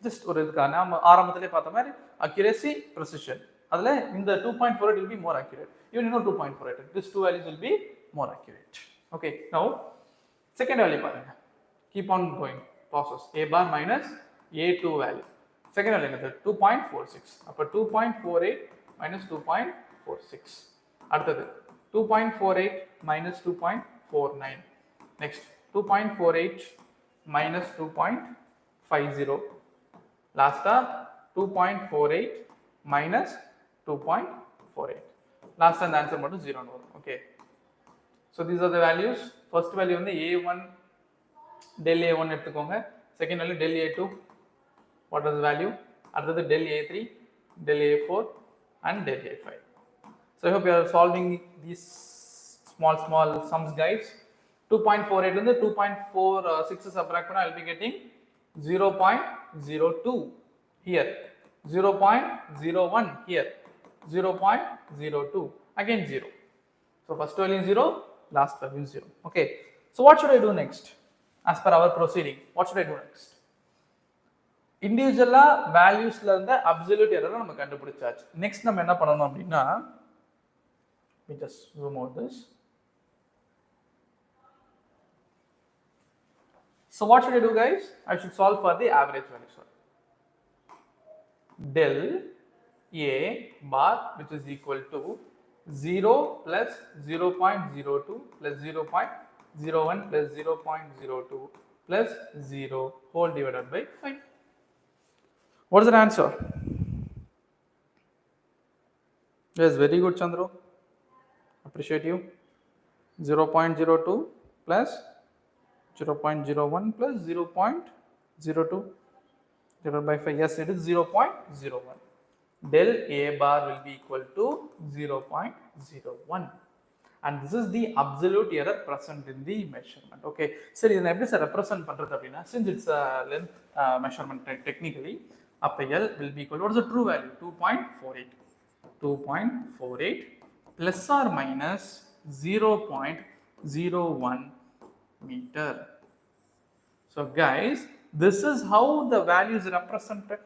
just ஒரு இதுக்கா நாம ஆரம்பத்திலே பார்த்த மாதிரி accuracy, precision, அதுல இந்த 2.48 will be more accurate. even you know 2.48, this two values will be more accurate. okay, now second value பாருங்க, keep on going process a bar minus a2 value. Second value method 2.46. அப்ப 2.48 minus 2.46. அடுத்தது 2.48 minus 2.49. Next 2.48 minus 2.50. Last 2.48 minus 2.48. Last and the answer மட்டும் 0 னு வரும். Okay. So these are the values. First value வந்து a1 del a1 எடுத்துக்கோங்க. Second value del a2. What is the value? அடுத்தது del a3, del a4 and del a5. So I hope you are solving these small sums, guys. 2.48 வந்து 2.46 subtract பண்ணா I will be getting 0.02 here, 0.01 here, 0.02, again 0. So first value 0, last value 0. Okay. So what should I do next? As per our proceeding, what should I do next? Individual values la irundha absolute error நம்ம கண்டுபிடிச்சாச்சு. Next நம்ம என்ன பண்ணனும் அப்படினா, we just zoom out this. So what should I do, guys? I should solve for the average value. Sorry. Del a bar, which is equal to 0 plus 0.02 plus 0.01 plus 0.02 plus 0 whole divided by 5. What is the answer? Yes, very good, Chandru. Appreciate you. 0.02 plus 0.01 plus 0.02 divided by 5. Yes, it is 0.01. Del a bar will be equal to 0.01. And this is the absolute error present in the measurement. Okay. So, this is represent since it's a length measurement technically, L will be equal to, what is the true value? 2.48. 2.48 plus or minus 0.01 meter. So guys, this is how the value is represented.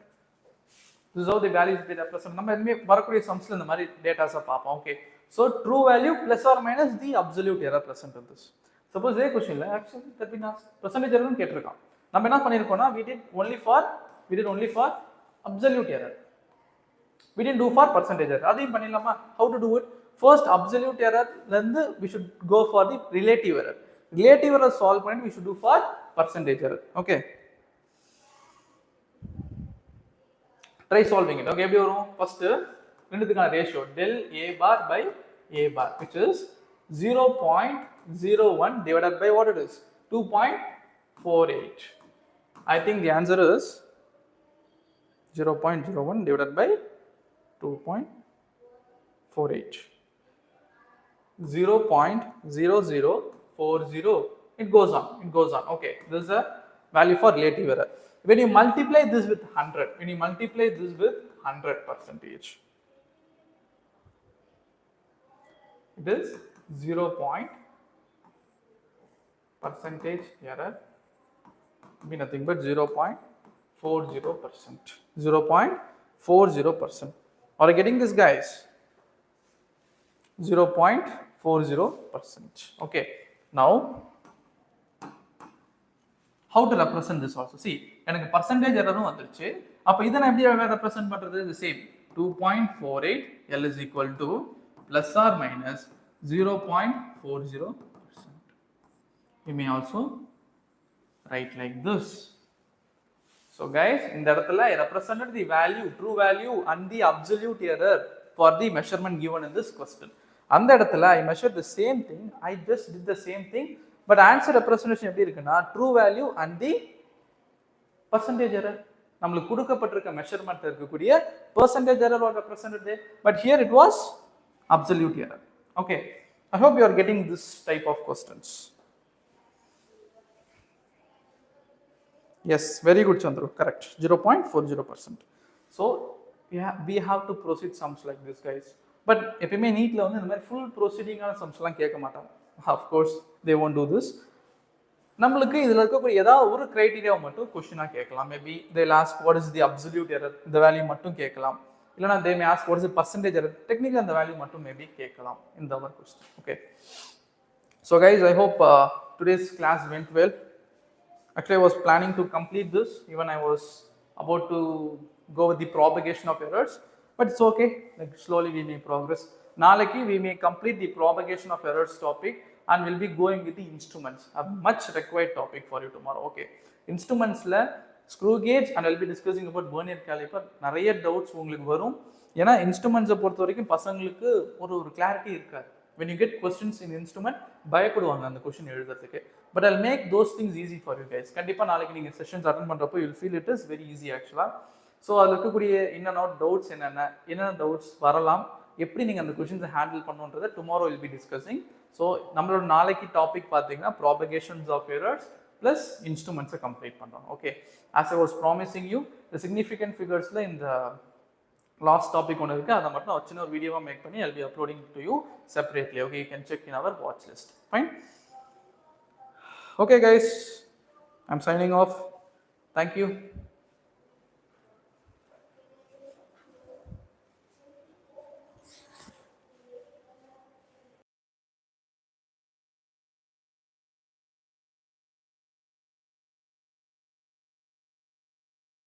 This is how the value is represented. நம்ம எல்லாமே வரக்கூடிய sumsல இந்த மாதிரி datas பார்ப்போம். Okay. So true value plus or minus the absolute error present in this. Suppose இதே questionல actually that been asked percentage error னு கேட்டிருக்கான். நம்ம என்ன பண்ணிருக்கோம்னா we did only for absolute error. We didn't do for percentage error. அதையும் பண்ணிடலாமா? How to do it? First absolute error ல இருந்து we should go for the relative error. Relative error solve பண்ணிட்டு we should do for percentage error. Okay. Try solving it. Okay, எப்படி வரும்? First ரெண்டுத்துக்கான ratio del a bar by a bar, which is 0.01 divided by what it is? 2.48. I think the answer is 0.01 divided by 2.48. 0.0040. It goes on. Okay, this is a value for relative error. When you multiply this with 100, percentage, it is 0. Percentage error be nothing but 0.40%. 0.40%. Are you getting this, guys? 0.40%. Okay. Now, how to represent this also? See, எனக்கு percentage error வந்துருச்சு. அப்ப இத நான் எப்படி represent பண்றது? The same. 2.48 L is equal to plus or minus 0.40%. You may also write like this. So guys, in the இடத்துல I represented the value, true value and the absolute error for the measurement given in this question. அந்த இடத்துல I measured the same thing, I just did the same thing, but answer representation எப்படி இருக்குன்னா true value and the percentage error. நம்மளுக்கு கொடுக்கப்பட்டிருக்க மெஷர்மென்ட் இருக்கக்கூடிய percentage error was represented there, but here it was absolute error. Okay, I hope you are getting this type of questions. Yes, very good, Chandru. Correct. 0.40%. So yeah, we have to proceed sums like this, guys. But எப்பவுமே நீட்ல வந்து இந்த மாதிரி full proceeding ஆன sums எல்லாம் கேட்க மாட்டாங்க. Of course, they won't do this. நம்மளுக்கு இதுல இருக்கக்கூடிய ஏதாவது ஒரு கிரைட்டீரியா மட்டும் क्वेश्चनா கேட்கலாம். Maybe they'll ask what is the absolute error, இந்த வேல்யூ மட்டும் கேட்கலாம். இல்லனா they may ask what is the percentage error, technically அந்த வேல்யூ மட்டும் maybe கேட்கலாம் in the our question. Okay. So guys, I hope today's class went well. Actually, I was planning to complete this. Even I was about to go with the propagation of errors, but it's okay. Like slowly we may progress. Nalaki we may complete the propagation of errors topic, and we'll be going with the instruments. A much required topic for you tomorrow. Okay, instruments la screw gauge, and I'll be discussing about vernier caliper. நிறைய doubts உங்களுக்கு வரும். ஏன்னா இன்ஸ்ட்ருமெண்ட்ஸை பொறுத்த வரைக்கும் பசங்களுக்கு ஒரு கிளாரிட்டி இருக்காது. when you get questions in instrument பயப்படுவாங்க அந்த கொஸ்டின் எழுதுறதுக்கு. But I'll make those things easy for you guys. கண்டிப்பாக நாளைக்கு நீங்கள் செஷன்ஸ் அட்டன் பண்ணுறப்போ you'll feel it is very easy ஆக்சுவலாக. ஸோ அதில் இருக்கக்கூடிய இன் அண்ட் அவுட் டவுட்ஸ் என்னென்ன டவுட்ஸ் வரலாம், எப்படி நீங்கள் அந்த கொஷின்ஸை ஹேண்டில் பண்ணுன்றதை tomorrow will be discussing. So நம்மளோட நாளைக்கு டாபிக் பார்த்தீங்கன்னா ப்ராபகேஷன்ஸ் ஆஃப் எரர்ஸ் ப்ளஸ் இன்ஸ்ட்ருமெண்ட்ஸை கம்ப்ளீட் பண்ணுறோம். Okay, as I was promising you the significant ஃபிகர்ஸில் இந்த லாஸ்ட் டாபிக் ஒன்று இருக்குது, அதை மட்டும் நான் சின்ன ஒரு வீடியோவாக மேக் பண்ணி I'll be uploading to you separately. Okay, you can check in our watch list. Fine. Okay guys, I'm signing off. Thank you.